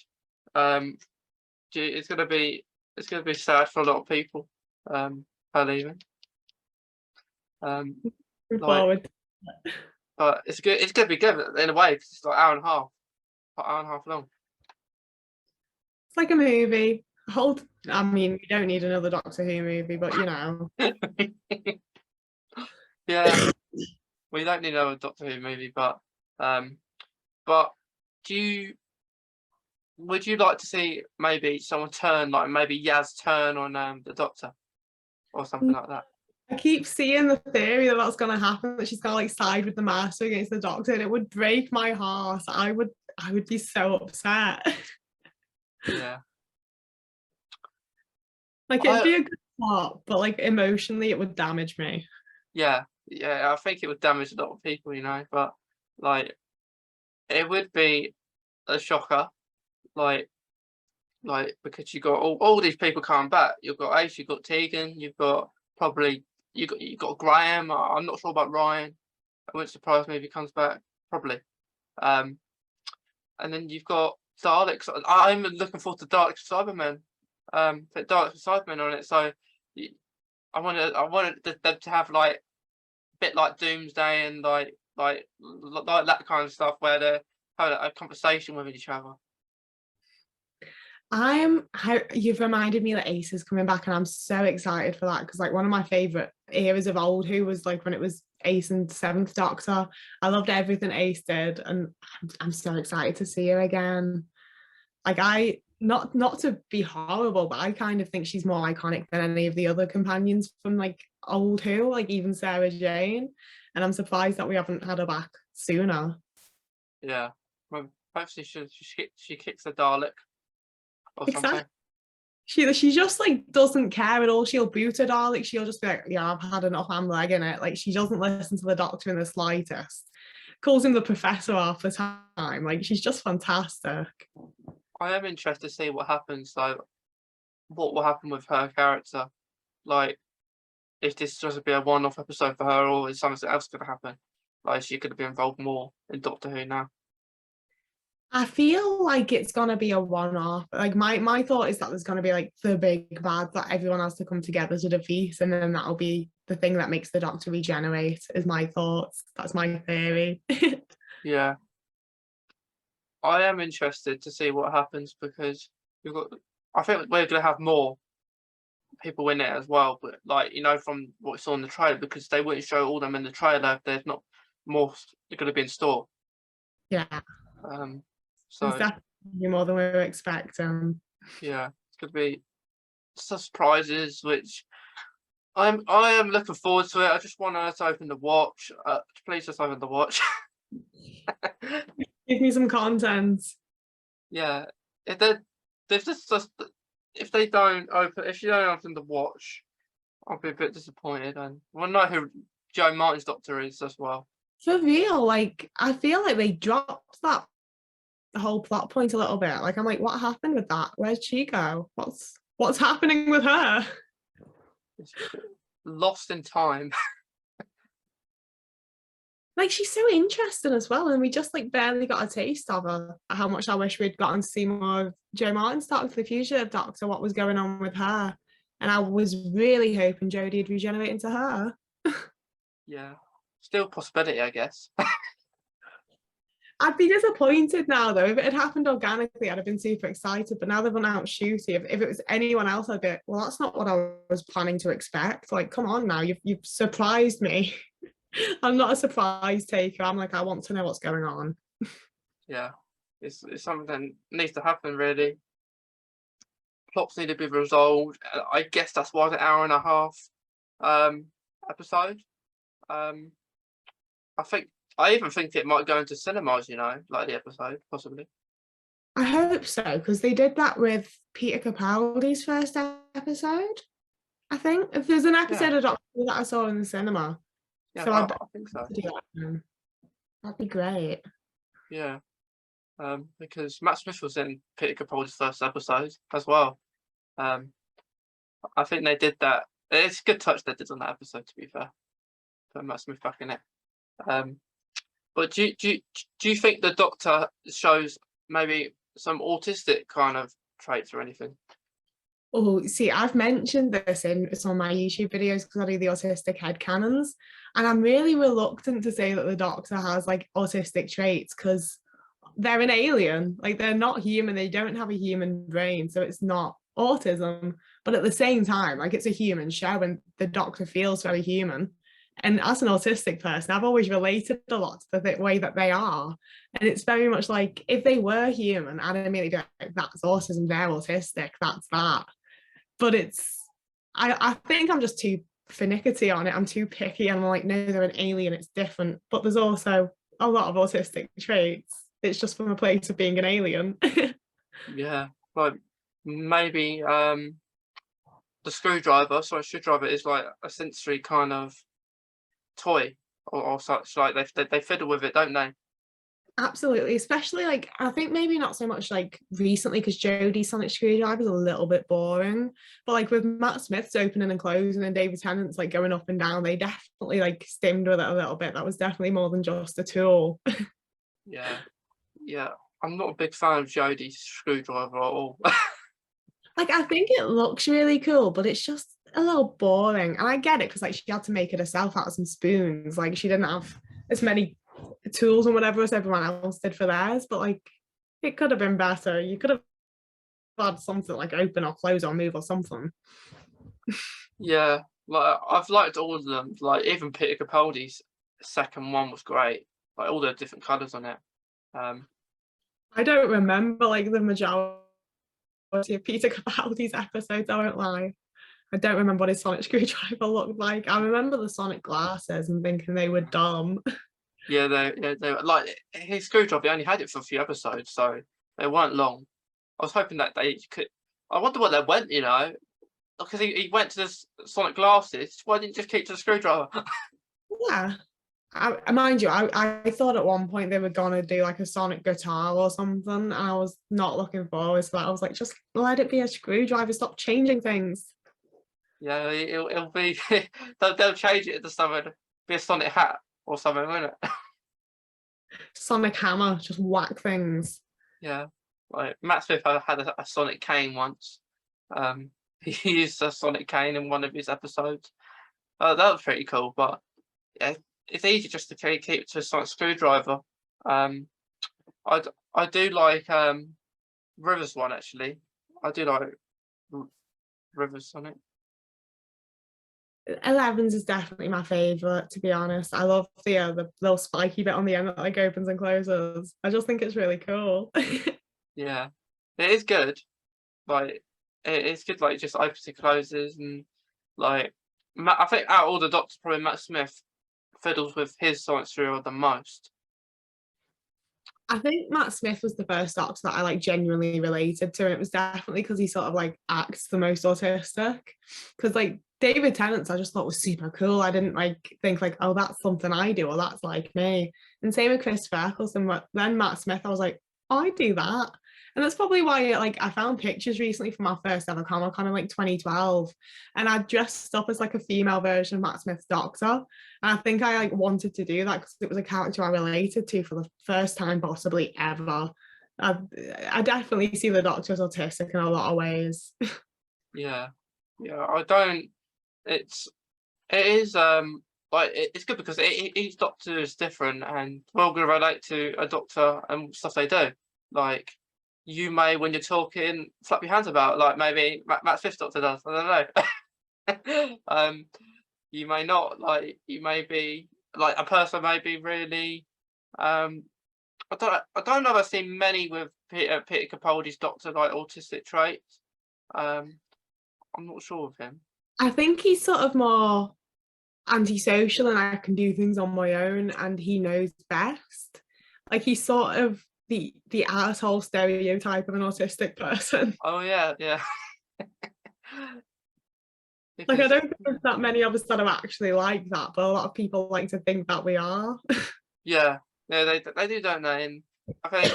um, it's gonna be sad for a lot of people. Her leaving. Um, Looking like, forward. but it's good. It's gonna be good in a way 'cause it's like hour and a half, hour and a half long. It's like a movie. Hold. I mean, we don't need another Doctor Who movie, but you know. Yeah, we don't need another Doctor Who movie, um, but do you would you like to see maybe someone turn like maybe Yaz turn on the Doctor or something like that? I keep seeing the theory that that's going to happen, that she's going to like side with the Master against the Doctor, and it would break my heart. I would be so upset. Yeah, Like it'd I be a good plot, but like emotionally, it would damage me. yeah, I think it would damage a lot of people, but like it would be a shocker, like because you got all these people coming back. You've got Ace, you've got Tegan, you've got probably you got Graham. I'm not sure about Ryan. It wouldn't surprise me if he comes back, probably. Um, and then you've got Daleks. I'm looking forward to Daleks Cybermen. Put Daleks Cybermen on it. So I wanted them to have like a bit like Doomsday and like that kind of stuff where they're having a conversation with each other. You've reminded me that Ace is coming back, and I'm so excited for that because like one of my favorite eras of old Who was like when it was Ace and Seventh Doctor. I loved everything Ace did, and I'm so excited to see her again. Like I not to be horrible, but I kind of think she's more iconic than any of the other companions from like old Who, like even Sarah Jane. And I'm surprised that we haven't had her back sooner. Yeah. Well, hopefully she kicks the Dalek or Exactly. something. She just like doesn't care at all. She'll boot a Dalek. She'll just be like, yeah, I've had enough. I'm legging it. Like she doesn't listen to the Doctor in the slightest. Calls him the Professor half the time. Like she's just fantastic. I am interested to see what happens though. What will happen with her character? Like, if this is just to be a one-off episode for her, or is something else going to happen? Like, is she going to be involved more in Doctor Who now? I feel like it's gonna be a one-off. Like my thought is that there's gonna be like the big bad that everyone has to come together to defeat, and then that'll be the thing that makes the Doctor regenerate. Is my thoughts. That's my theory. Yeah. I am interested to see what happens because we've got. I think we're gonna have more people in it as well, but like from what we saw in the trailer, because they wouldn't show all them in the trailer if there's not more going to be in store. Yeah, there's So definitely more than we were expecting. yeah, it's going to be surprises, which I am looking forward to it. I just want her to open the watch. Please just open the watch. Give me some content. Yeah, if they if this just if they don't open if you don't open the watch, I'll be a bit disappointed, and we'll know who Joe Martin's doctor is as well. For real, like I feel like they dropped that whole plot point a little bit. Like I'm like, what happened with that? Where'd she go? What's happening with her? It's lost in time. Like she's so interesting as well, and we just like barely got a taste of her. How much I wish we'd gotten to see more of Jo Martin's Doctor, the fugitive Doctor, what was going on with her. And I was really hoping Jodie'd regenerate into her. Yeah, still possibility, I guess. I'd be disappointed now though. If it had happened organically, I'd have been super excited. But now they've run out shooting. If it was anyone else, I'd be, well, that's not what I was planning to expect. Like, come on now, you've surprised me. I'm not a surprise taker. I'm like, I want to know what's going on. Yeah, it's something that needs to happen really. Plots need to be resolved. I guess that's why the hour and a half episode. I even think it might go into cinemas, like the episode, possibly. I hope so, because they did that with Peter Capaldi's first episode. I think if there's an episode of Doctor Who that I saw in the cinema, Yeah, so I think so. That'd be great. Yeah, because Matt Smith was in Peter Capaldi's first episode as well. I think they did that. It's a good touch they did on that episode, to be fair. Put Matt Smith back in it. But do you think the Doctor shows maybe some autistic kind of traits or anything? Oh, see, I've mentioned this in some of my YouTube videos because I do the autistic headcanons, and I'm really reluctant to say that the Doctor has like autistic traits because they're an alien. Like they're not human, they don't have a human brain, so it's not autism. But at the same time, like it's a human show and the Doctor feels very human. And as an autistic person, I've always related a lot to the way that they are. And it's very much like if they were human, I'd immediately be like, that's autism, they're autistic, that's that. But I think I'm just too finicky on it. I'm too picky. And I'm like, no, they're an alien, it's different. But there's also a lot of autistic traits. It's just from a place of being an alien. Yeah, like maybe the screwdriver is like a sensory kind of toy or such. Like they fiddle with it, don't they? Absolutely, especially like I think maybe not so much like recently because Jodie's sonic screwdriver is a little bit boring, but like with Matt Smith's opening and closing and David Tennant's like going up and down, they definitely like stimmed with it a little bit. That was definitely more than just a tool. Yeah, I'm not a big fan of Jodie's screwdriver at all. Like I think it looks really cool, but it's just a little boring. And I get it because like she had to make it herself out of some spoons. Like she didn't have as many tools and whatever as everyone else did for theirs, but like it could have been better. You could have had something like open or close or move or something. Yeah, like I've liked all of them. Like even Peter Capaldi's second one was great. Like all the different colours on it. I don't remember like the majority of Peter Capaldi's episodes, I won't lie. I don't remember what his sonic screwdriver looked like. I remember the sonic glasses and thinking they were dumb. Yeah, they like his screwdriver. He only had it for a few episodes, so they weren't long. I was hoping that they could. I wonder what they went, because he went to the sonic glasses. Why didn't he just keep to the screwdriver? Yeah. Mind you, I thought at one point they were gonna do like a sonic guitar or something, and I was not looking forward to that. I was like, just let it be a screwdriver, stop changing things. Yeah, it'll be. they'll change it to something. Be a sonic hat or something, won't it? Sonic hammer, just whack things. Yeah, like Matt Smith had a sonic cane once. He used a sonic cane in one of his episodes. That was pretty cool, but yeah, it's easy just to keep it to a sonic screwdriver. I do like Rivers one actually. I do like Rivers on it. 11's is definitely my favorite, to be honest. I love the little spiky bit on the end that like opens and closes. I just think it's really cool. Yeah, it is good. Like it's good. Like just opens and closes, and like I think out of all the Doctors, probably Matt Smith fiddles with his science serial the most. I think Matt Smith was the first Doctor that I like genuinely related to, and it was definitely because he sort of like acts the most autistic. Because like David Tennant's, I just thought was super cool. I didn't like think like, oh, that's something I do, or that's like me. And same with Christopher Eccleston. But then Matt Smith, I was like, oh, I do that. And that's probably why like I found pictures recently from our first ever Comic-Con in like 2012, and I dressed up as like a female version of Matt Smith's Doctor. And I think I like wanted to do that because it was a character I related to for the first time possibly ever. I, I definitely see the Doctor as autistic in a lot of ways. Yeah, yeah. I don't. It's it is like it's good because each Doctor is different, and we're all gonna relate to a Doctor and stuff they do. Like you may, when you're talking, flap your hands about, like maybe Matt Smith's Doctor does. I don't know. You may not, like you may be like a person may be really I don't know if I've seen many with Peter Capaldi's Doctor like autistic traits. I'm not sure of him. I think he's sort of more antisocial and I can do things on my own and he knows best. Like he's sort of the asshole stereotype of an autistic person. Oh yeah, yeah. Like I Because don't think there's that many of us that are actually like that, but a lot of people like to think that we are. yeah, yeah, they do, don't they? And I think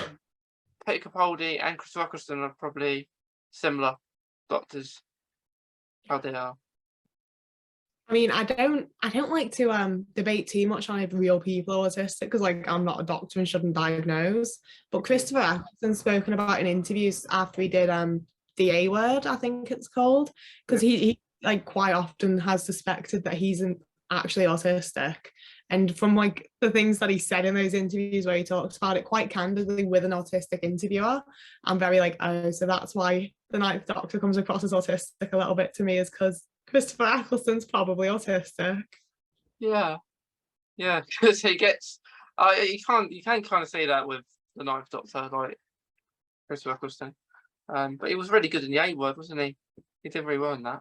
Peter Capaldi and Chris Eccleston are probably similar Doctors, how they are. I mean, I don't like to debate too much on if real people are autistic because like I'm not a doctor and shouldn't diagnose. But Christopher Eccleston's spoken about in interviews after he did the A word, I think it's called, because Yeah. he like quite often has suspected that he's actually autistic. And from like the things that he said in those interviews where he talks about it quite candidly with an autistic interviewer, I'm very like, oh, so that's why the Ninth Doctor comes across as autistic a little bit to me is because Christopher Eccleston's probably autistic. Yeah, yeah, because he gets. You can kind of see that with the Ninth Doctor, like Chris Eccleston. But he was really good in the A word, wasn't he? He did very well in that.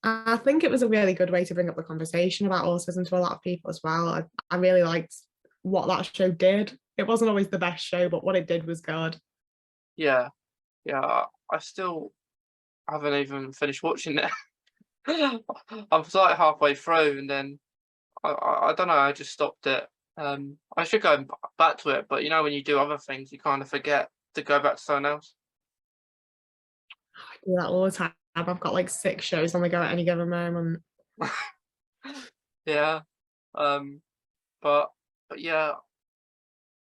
I think it was a really good way to bring up the conversation about autism to a lot of people as well. I really liked what that show did. It wasn't always the best show, but what it did was good. Yeah, yeah. I still haven't even finished watching it. I'm like halfway through, and then I don't know. I just stopped it. I should go back to it, but you know, when you do other things, you kind of forget to go back to something else. I do that all the time. I've got like 6 shows on the go at any given moment. Yeah. Um. But yeah,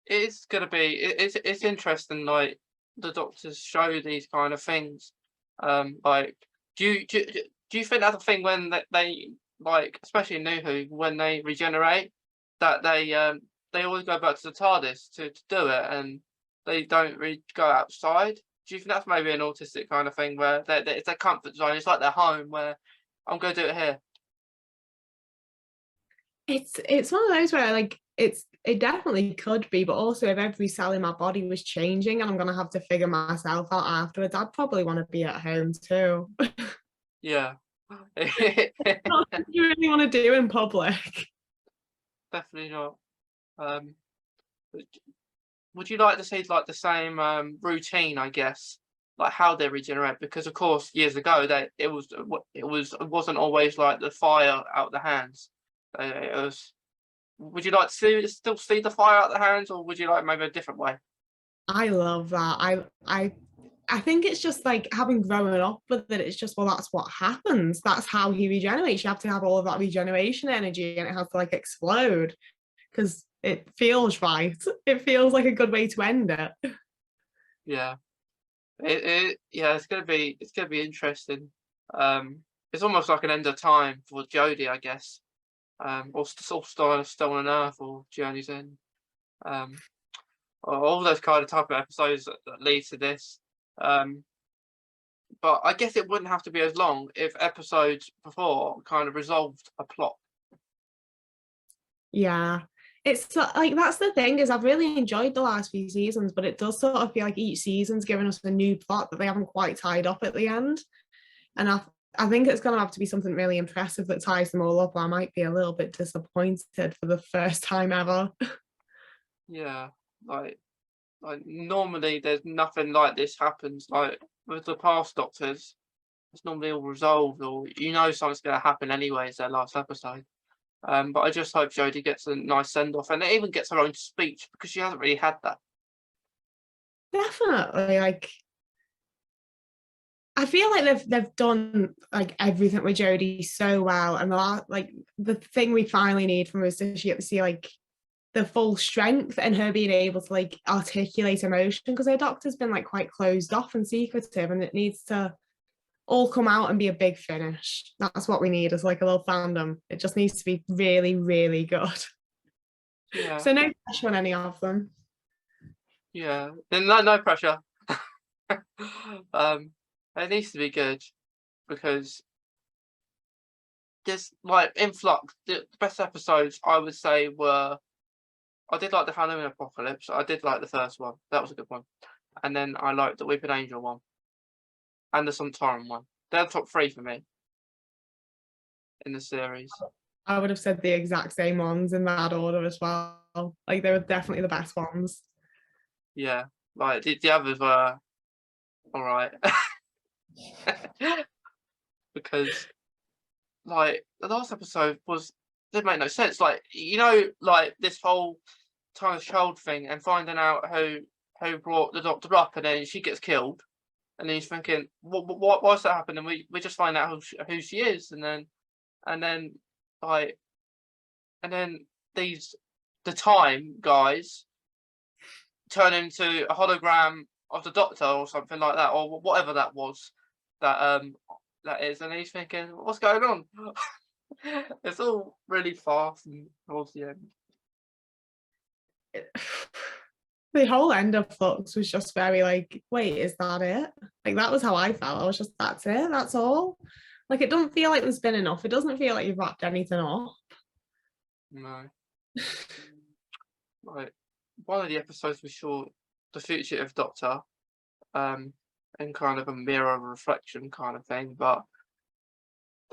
it's gonna be. It's interesting. Like the Doctors show these kind of things. Like, do you think that's a thing when they like, especially in New Who, when they regenerate, that they always go back to the Tardis to do it, and they don't really go outside? Do you think that's maybe an autistic kind of thing where it's their comfort zone? It's like their home where I'm going to do it here. It's one of those where like it definitely could be, but also if every cell in my body was changing and I'm gonna have to figure myself out afterwards, I'd probably want to be at home too. Yeah. Not something you really want to do in public. Definitely not. Um, but would you like to see like the same routine, I guess, like how they regenerate? Because of course, years ago, it wasn't always like the fire out the hands. It was. Would you like to still see the fire out the hands, or would you like maybe a different way? I love that. I think it's just like having grown up with it, it's just, well, that's what happens. That's how he regenerates. You have to have all of that regeneration energy and it has to like explode because it feels right. It feels like a good way to end it. Yeah, yeah, it's gonna be interesting. It's almost like an end of time for Jodie, I guess. Or Stolen Earth or Journey's End. Um, all those kind of type of episodes that lead to this. But I guess it wouldn't have to be as long if episodes before kind of resolved a plot. Yeah. It's like that's the thing is I've really enjoyed the last few seasons, but it does sort of feel like each season's giving us a new plot that they haven't quite tied up at the end. And I think it's gonna have to be something really impressive that ties them all up, or I might be a little bit disappointed for the first time ever. Yeah, like normally there's nothing like this happens. Like with the past Doctors, it's normally all resolved, or something's going to happen anyway. It's their last episode. But I just hope Jodie gets a nice send off, and it even gets her own speech because she hasn't really had that. Definitely, like I feel like they've done like everything with Jodie so well, and the thing we finally need from her is to see like the full strength and her being able to like articulate emotion, because her Doctor's been like quite closed off and secretive, and it needs to all come out and be a big finish. That's what we need as like a little fandom. It just needs to be really, really good. Yeah. So no pressure on any of them. Yeah. No pressure. It needs to be good because there's like influx. The best episodes I would say were, I did like the Halloween Apocalypse. I did like the first one. That was a good one. And then I liked the Weeping Angel one. And the Sontaran one. They're the top 3 for me in the series. I would have said the exact same ones in that order as well. Like they were definitely the best ones. Yeah. Like the others were alright. Because like the last episode didn't make no sense. Like like this whole Timeless Child thing and finding out who brought the Doctor up, and then she gets killed, and then he's thinking, what's that happened? And we just find out who she is, and then like and then the time guys turn into a hologram of the Doctor or something like that, or whatever that was that is, and he's thinking, what's going on? It's all really fast and towards the end. The whole end of Flux was just very like, wait, is that it? Like that was how I felt. I was just, that's it, that's all. Like it doesn't feel like there's been enough. It doesn't feel like you've wrapped anything up. No. Like one of the episodes we saw the future of Doctor, and kind of a mirror reflection kind of thing, but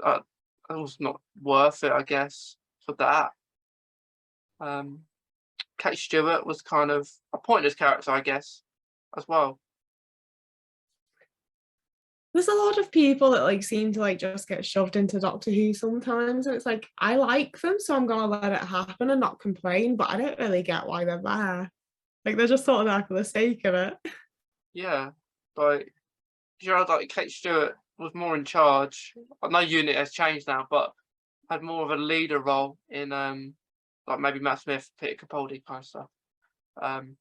it was not worth it, I guess, for that. Kate Stewart was kind of a pointless character, I guess, as well. There's a lot of people that like seem to like just get shoved into Doctor Who sometimes, and it's like I like them, so I'm gonna let it happen and not complain, but I don't really get why they're there. Like they're just sort of there for the sake of it. Yeah, like like Kate Stewart was more in charge. I know unit has changed now, but had more of a leader role in like maybe Matt Smith, Peter Capaldi kind of stuff. And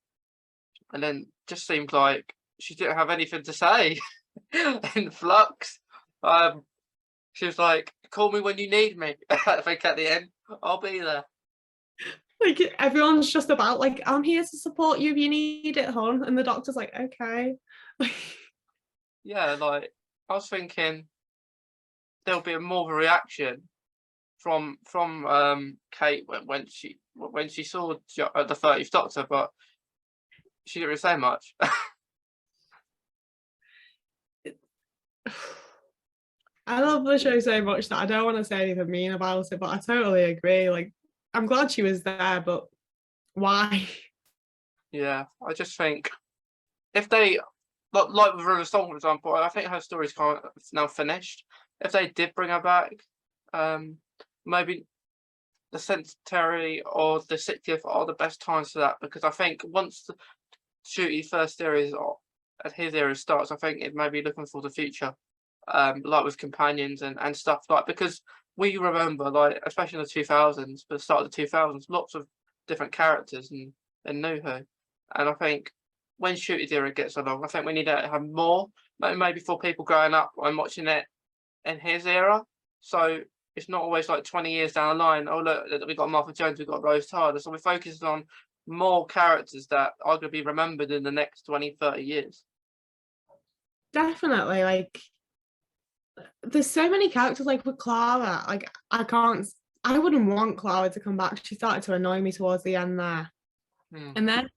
then just seemed like she didn't have anything to say in Flux. She was like, "Call me when you need me." I think at the end, I'll be there. Like everyone's just about like, I'm here to support you if you need it, hon. And the Doctor's like, okay. Yeah, like I was thinking there'll be more of a reaction from Kate when she saw the 30th Doctor, but she didn't really say much. I love the show so much that I don't want to say anything mean about it, but I totally agree. Like, I'm glad she was there, but why? Yeah, I just think if they like with River Song, for example, I think her story's kind of now finished. If they did bring her back, maybe the Centenary or the 60th are the best times for that, because I think once the Shooty first series or his era starts, I think it may be looking for the future, like with companions and stuff, like because we remember, like especially in the 2000s, but the start of the 2000s, lots of different characters and New Who, and I think when Shooty's era gets along, I think we need to have more, maybe for people growing up and watching it in his era, so it's not always like 20 years down the line. Oh look, we got Martha Jones, we got Rose Tardis, so we're focusing on more characters that are going to be remembered in the next 20, 30 years. Definitely, like there's so many characters like with Clara. Like I wouldn't want Clara to come back. She started to annoy me towards the end there. And then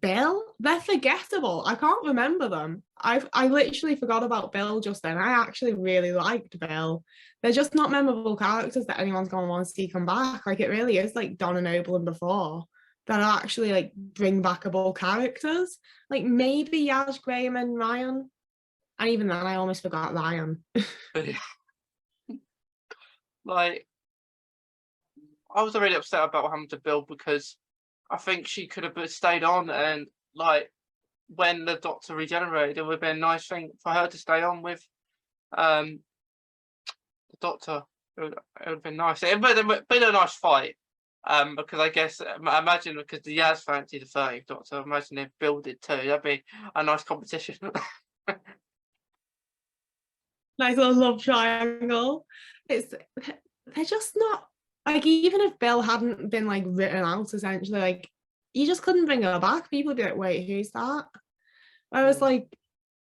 Bill, they're forgettable. I can't remember them. I literally forgot about Bill just then. I actually really liked Bill. They're just not memorable characters that anyone's gonna want to see come back. Like it really is like Donna Noble and before that are actually like bring backable characters. Like maybe Yaz, Graham, and Ryan. And even then I almost forgot Ryan. Like I was really upset about what happened to Bill because I think she could have stayed on, and like when the Doctor regenerated, it would have been a nice thing for her to stay on with the Doctor. It would have been nice. It would have been a nice fight. Because I guess imagine because the Yaz fancied the 30th Doctor, imagine if Bill did too. That'd be a nice competition. Nice little love triangle. They're just not like, even if Bill hadn't been like written out essentially, like you just couldn't bring her back. People would be like, wait, who's that? Whereas like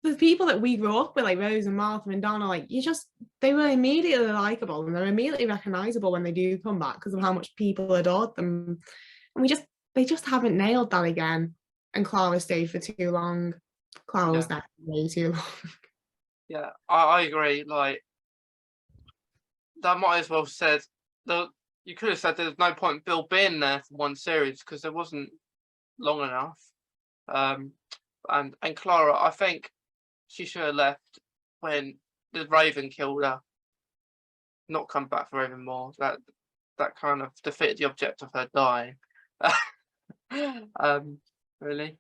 the people that we grew up with, like Rose and Martha and Donna, like they were immediately likable and they're immediately recognizable when they do come back because of how much people adored them. And they just haven't nailed that again. And Clara stayed for too long. Clara was there way too long. Yeah, I agree. Like that might as well said you could have said there's no point in Bill being there for one series because there wasn't long enough. And Clara, I think she should have left when the Raven killed her. Not come back for Raven more. That kind of defeated the object of her dying. Really.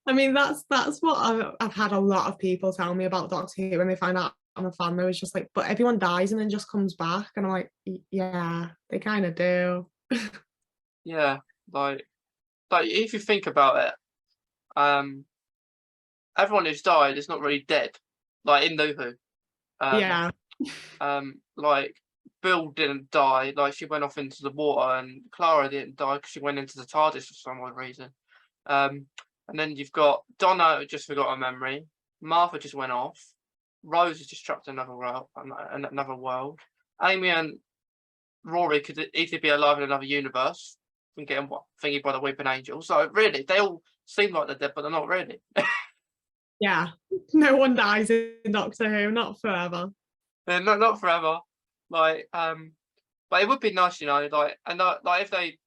I mean, that's what I've had a lot of people tell me about Doctor Who when they find out I'm a fan. They was just like, but everyone dies and then just comes back, and I'm like, yeah, they kind of do. Yeah, like if you think about it, everyone who's died is not really dead. Like in New Who, Yeah. like Bill didn't die. Like she went off into the water, and Clara didn't die because she went into the Tardis for some odd reason. And then you've got Donna who just forgot her memory. Martha just went off. Rose has just trapped another world. Amy and Rory could easily be alive in another universe and getting thingy by the Weeping Angel. So really, they all seem like they're dead, but they're not really. Yeah. No one dies in Doctor Who, not forever. Yeah, not forever. Like, but it would be nice, like, and like if they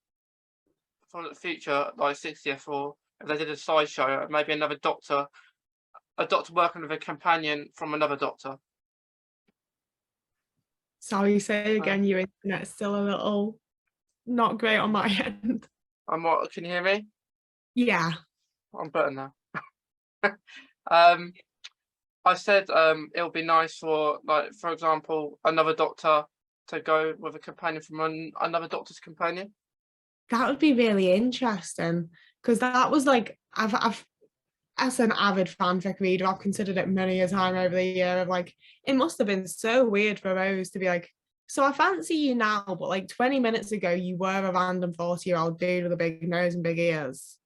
for the future, like 60th, or if they did a sideshow, maybe another Doctor, a Doctor working with a companion from another Doctor. Sorry, say again, your internet's still a little not great on my end. Can you hear me? Yeah. I'm better now. I said it'll be nice for, like, for example, another Doctor to go with a companion from another Doctor's companion. That would be really interesting because that was like I've as an avid fanfic reader, I've considered it many a time over the year of like, it must have been so weird for Rose to be like, so I fancy you now, but like 20 minutes ago you were a random 40-year-old dude with a big nose and big ears.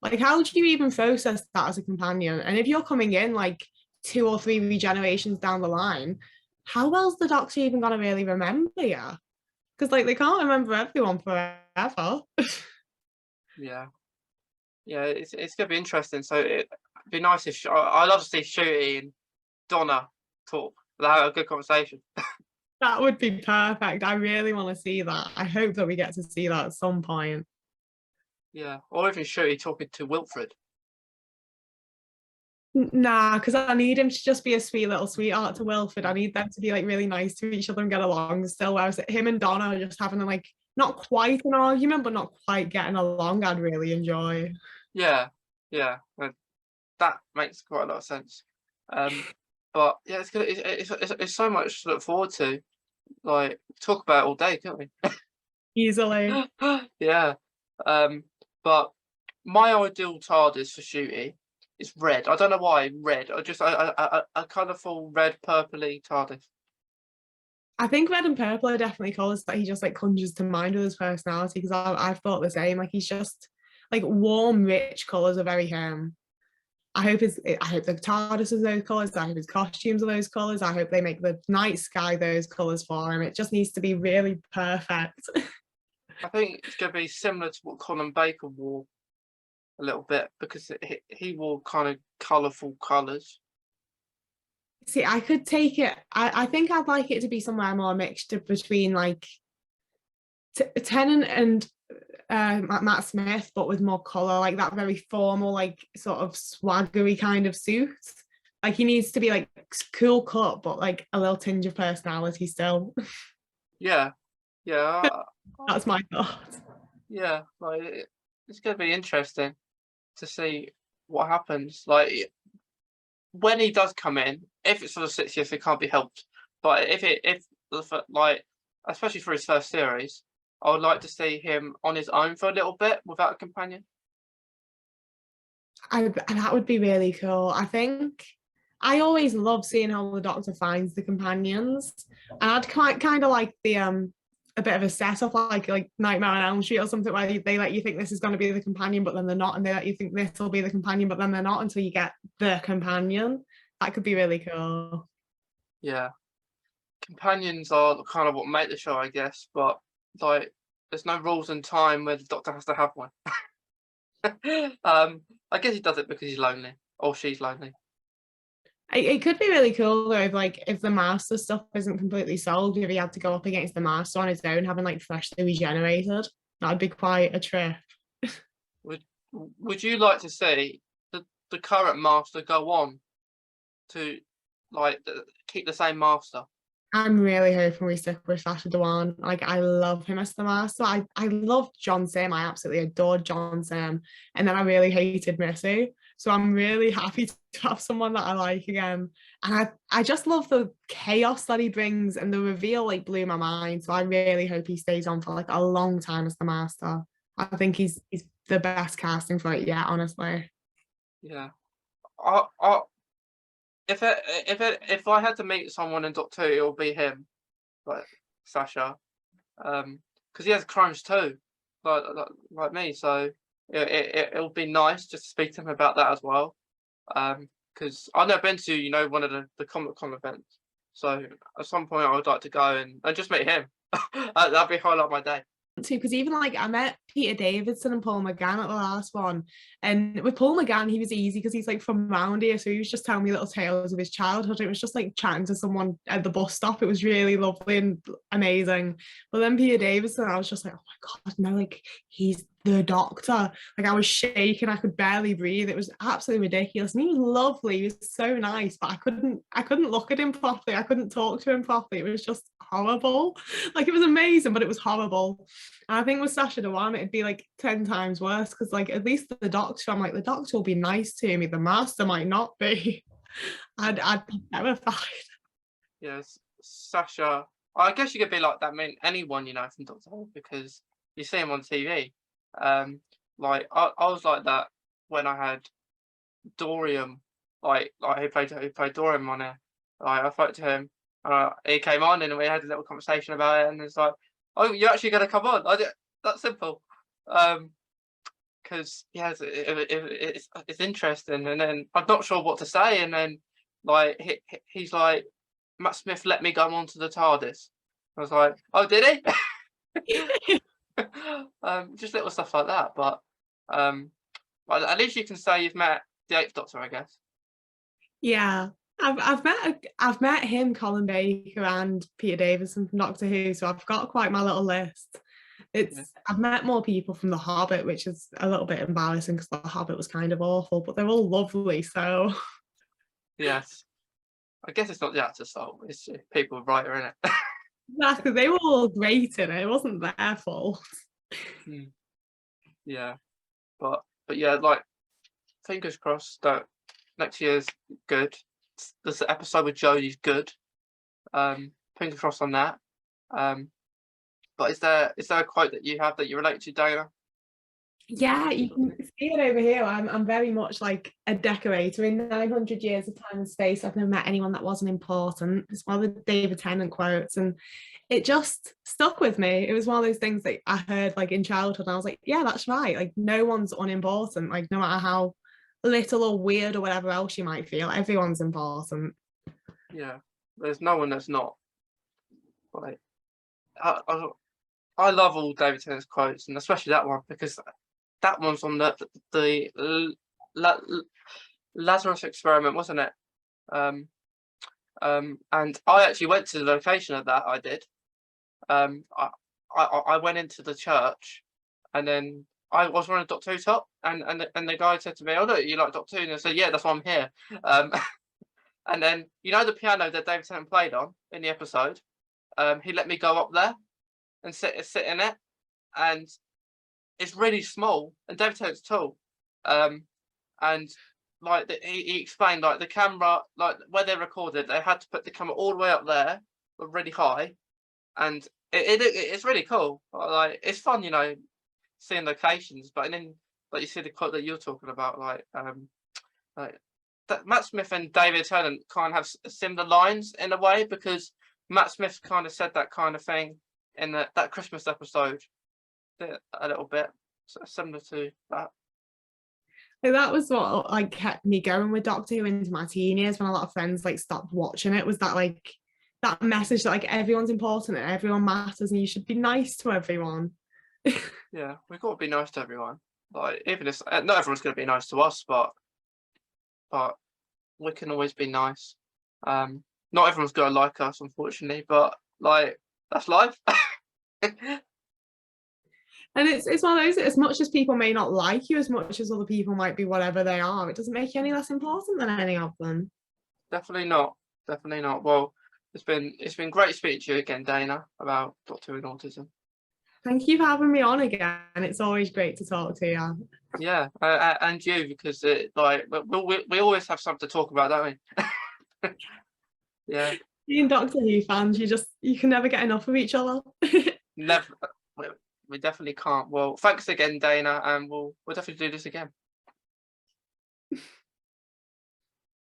Like, how do you even process that as a companion? And if you're coming in like 2 or 3 regenerations down the line, how well's the Doctor even gonna really remember you? Because like they can't remember everyone forever. Yeah, it's gonna be interesting. So it'd be nice if I'd love to see Shooty and Donna talk. They'll have a good conversation. That would be perfect. I really want to see that. I hope that we get to see that at some point. Yeah, or even Shooty talking to Wilfred. Nah, because I need him to just be a sweet little sweetheart to Wilfred. I need them to be like really nice to each other and get along still. Whereas him and Donna are just having like not quite an argument, but not quite getting along. I'd really enjoy. Yeah, that makes quite a lot of sense. But yeah, it's good. It's so much to look forward to. Like, talk about it all day, can't we? Easily. Yeah. But my ideal Tardis for Shooty is red. I don't know why red. I colourful red purpley Tardis. I think red and purple are definitely colours that he just like conjures to mind with his personality, because I've thought the same. Like he's just like warm, rich colours are very him. I hope the Tardis is those colours. I hope his costumes are those colours. I hope they make the night sky those colours for him. It just needs to be really perfect. I think it's going to be similar to what Colin Baker wore a little bit, because he wore kind of colourful colours. See, I could take it. I think I'd like it to be somewhere more mixed between like Tennant and Matt Smith, but with more colour, like that very formal, like sort of swaggery kind of suit. Like he needs to be like cool cut, but like a little tinge of personality still. Yeah, yeah, That's my thought. yeah. Like it's going to be interesting to see what happens. Like when he does come in, if it's for the 60th, it can't be helped. But if like, especially for his first series, I would like to see him on his own for a little bit without a companion. That would be really cool. I think I always love seeing how the Doctor finds the companions, and I'd quite kind of like the a bit of a setup like Nightmare on Elm Street or something, where they let you think this is going to be the companion, but then they're not, and they let you think this will be the companion, but then they're not until you get the companion. That could be really cool. Yeah, companions are kind of what make the show, I guess. But like, there's no rules and time where the Doctor has to have one. I guess he does it because he's lonely or she's lonely. It could be really cool though, if the master stuff isn't completely solved, if he had to go up against the master on his own, having like freshly regenerated. That'd be quite a trip. Would you like to see the current master go on to like keep the same master? I'm really hoping we stick with Sacha Dhawan. Like I love him as the master. I loved John Sim. I absolutely adored John Sim. And then I really hated Missy. So I'm really happy to have someone that I like again. And I just love the chaos that he brings, and the reveal like blew my mind. So I really hope he stays on for like a long time as the master. I think he's the best casting for it yet, honestly. Yeah. I if I had to meet someone in Doctor Who, it would be him, like Sasha, because he has Crohn's too, like me. So it'll be nice just to speak to him about that as well. Because I've never been to one of the Comic Con events, so at some point I would like to go and just meet him. That'd be highlight my day. Too, because even like I met Peter Davidson and Paul McGann at the last one, and with Paul McGann he was easy because he's like from around here, so he was just telling me little tales of his childhood. It was just like chatting to someone at the bus stop. It was really lovely and amazing. But then Peter Davidson, I was just like, oh my god, no, like he's the Doctor. Like I was shaking, I could barely breathe. It was absolutely ridiculous, and he was lovely. He was so nice, but I couldn't look at him properly. I couldn't talk to him properly. It was just horrible. Like it was amazing, but it was horrible. And I think with Sacha Dhawan, it'd be like 10 times worse, because like at least the Doctor, I'm like, the Doctor will be nice to me, the Master might not be. I'd be terrified. Yes, Sasha. I guess you could be like that. I mean, anyone from Doctor Who, because you see him on TV. Like I was like that when I had Dorian, like he played Dorian on it. Like I spoke to him, and he came on, and we had a little conversation about it, and it's like, oh, you're actually going to come on? That's simple. Because yes, it's interesting, and then I'm not sure what to say, and then like he's like, Matt Smith let me go onto the TARDIS. I was like, oh, did he? Just little stuff like that, but well, at least you can say you've met the Eighth Doctor, I guess. Yeah. I've met him, Colin Baker, and Peter Davison from Doctor Who, so I've got quite my little list. I've met more people from The Hobbit, which is a little bit embarrassing because The Hobbit was kind of awful, but they're all lovely. So Yes, I guess it's not the actor's fault; it's people writer in it. exactly, they were all great in it. It wasn't their fault. Yeah, but yeah, like fingers crossed that next year's good. This episode with Jodie's good. Fingers crossed on that. But is there a quote that you have that you relate to, Dana? Yeah, see it over here. I'm very much like a decorator. In 900 years of time and space, I've never met anyone that wasn't important. It's one of the David Tennant quotes, and it just stuck with me. It was one of those things that I heard like in childhood, and I was like, yeah, that's right. Like no one's unimportant. Like no matter how little or weird or whatever else you might feel, everyone's important. Yeah, there's no one that's not. Like, I love all David Tennant's quotes, and especially that one, because that one's on the Lazarus experiment, wasn't it? And I actually went to the location of that. I did. I went into the church, and then I was wearing a Doctor Who top, and the guy said to me, "Oh look, you like Doctor Who?" And I said, "Yeah, that's why I'm here." Um, and then you know the piano that David Tennant played on in the episode. He let me go up there and sit in it, and it's really small. And David Tennant's tall, and like he explained, like the camera, like where they recorded, they had to put the camera all the way up there, but really high, and it's really cool. Like it's fun, you know, seeing locations. But then like you see the quote that you're talking about, like that Matt Smith and David Tennant kind of have similar lines in a way, because Matt Smith kind of said that kind of thing in that Christmas episode a little bit, similar to that. So that was what like kept me going with Doctor Who into my teen years, when a lot of friends like stopped watching it, was that like that message that like everyone's important and everyone matters and you should be nice to everyone. Yeah, we've got to be nice to everyone. Like even if not everyone's going to be nice to us, but we can always be nice. Not everyone's going to like us, unfortunately, but like that's life. And it's one of those, as much as people may not like you, as much as other people might be whatever they are, it doesn't make you any less important than any of them. Definitely not. Definitely not. Well, it's been great speaking to you again, Dana, about Doctor Who and Autism. Thank you for having me on again. It's always great to talk to you. Yeah, and you, because like we always have something to talk about, don't we? Yeah. Being Doctor Who fans, you can never get enough of each other. Never. We definitely can't. Well, thanks again, Dana, and we'll definitely do this again.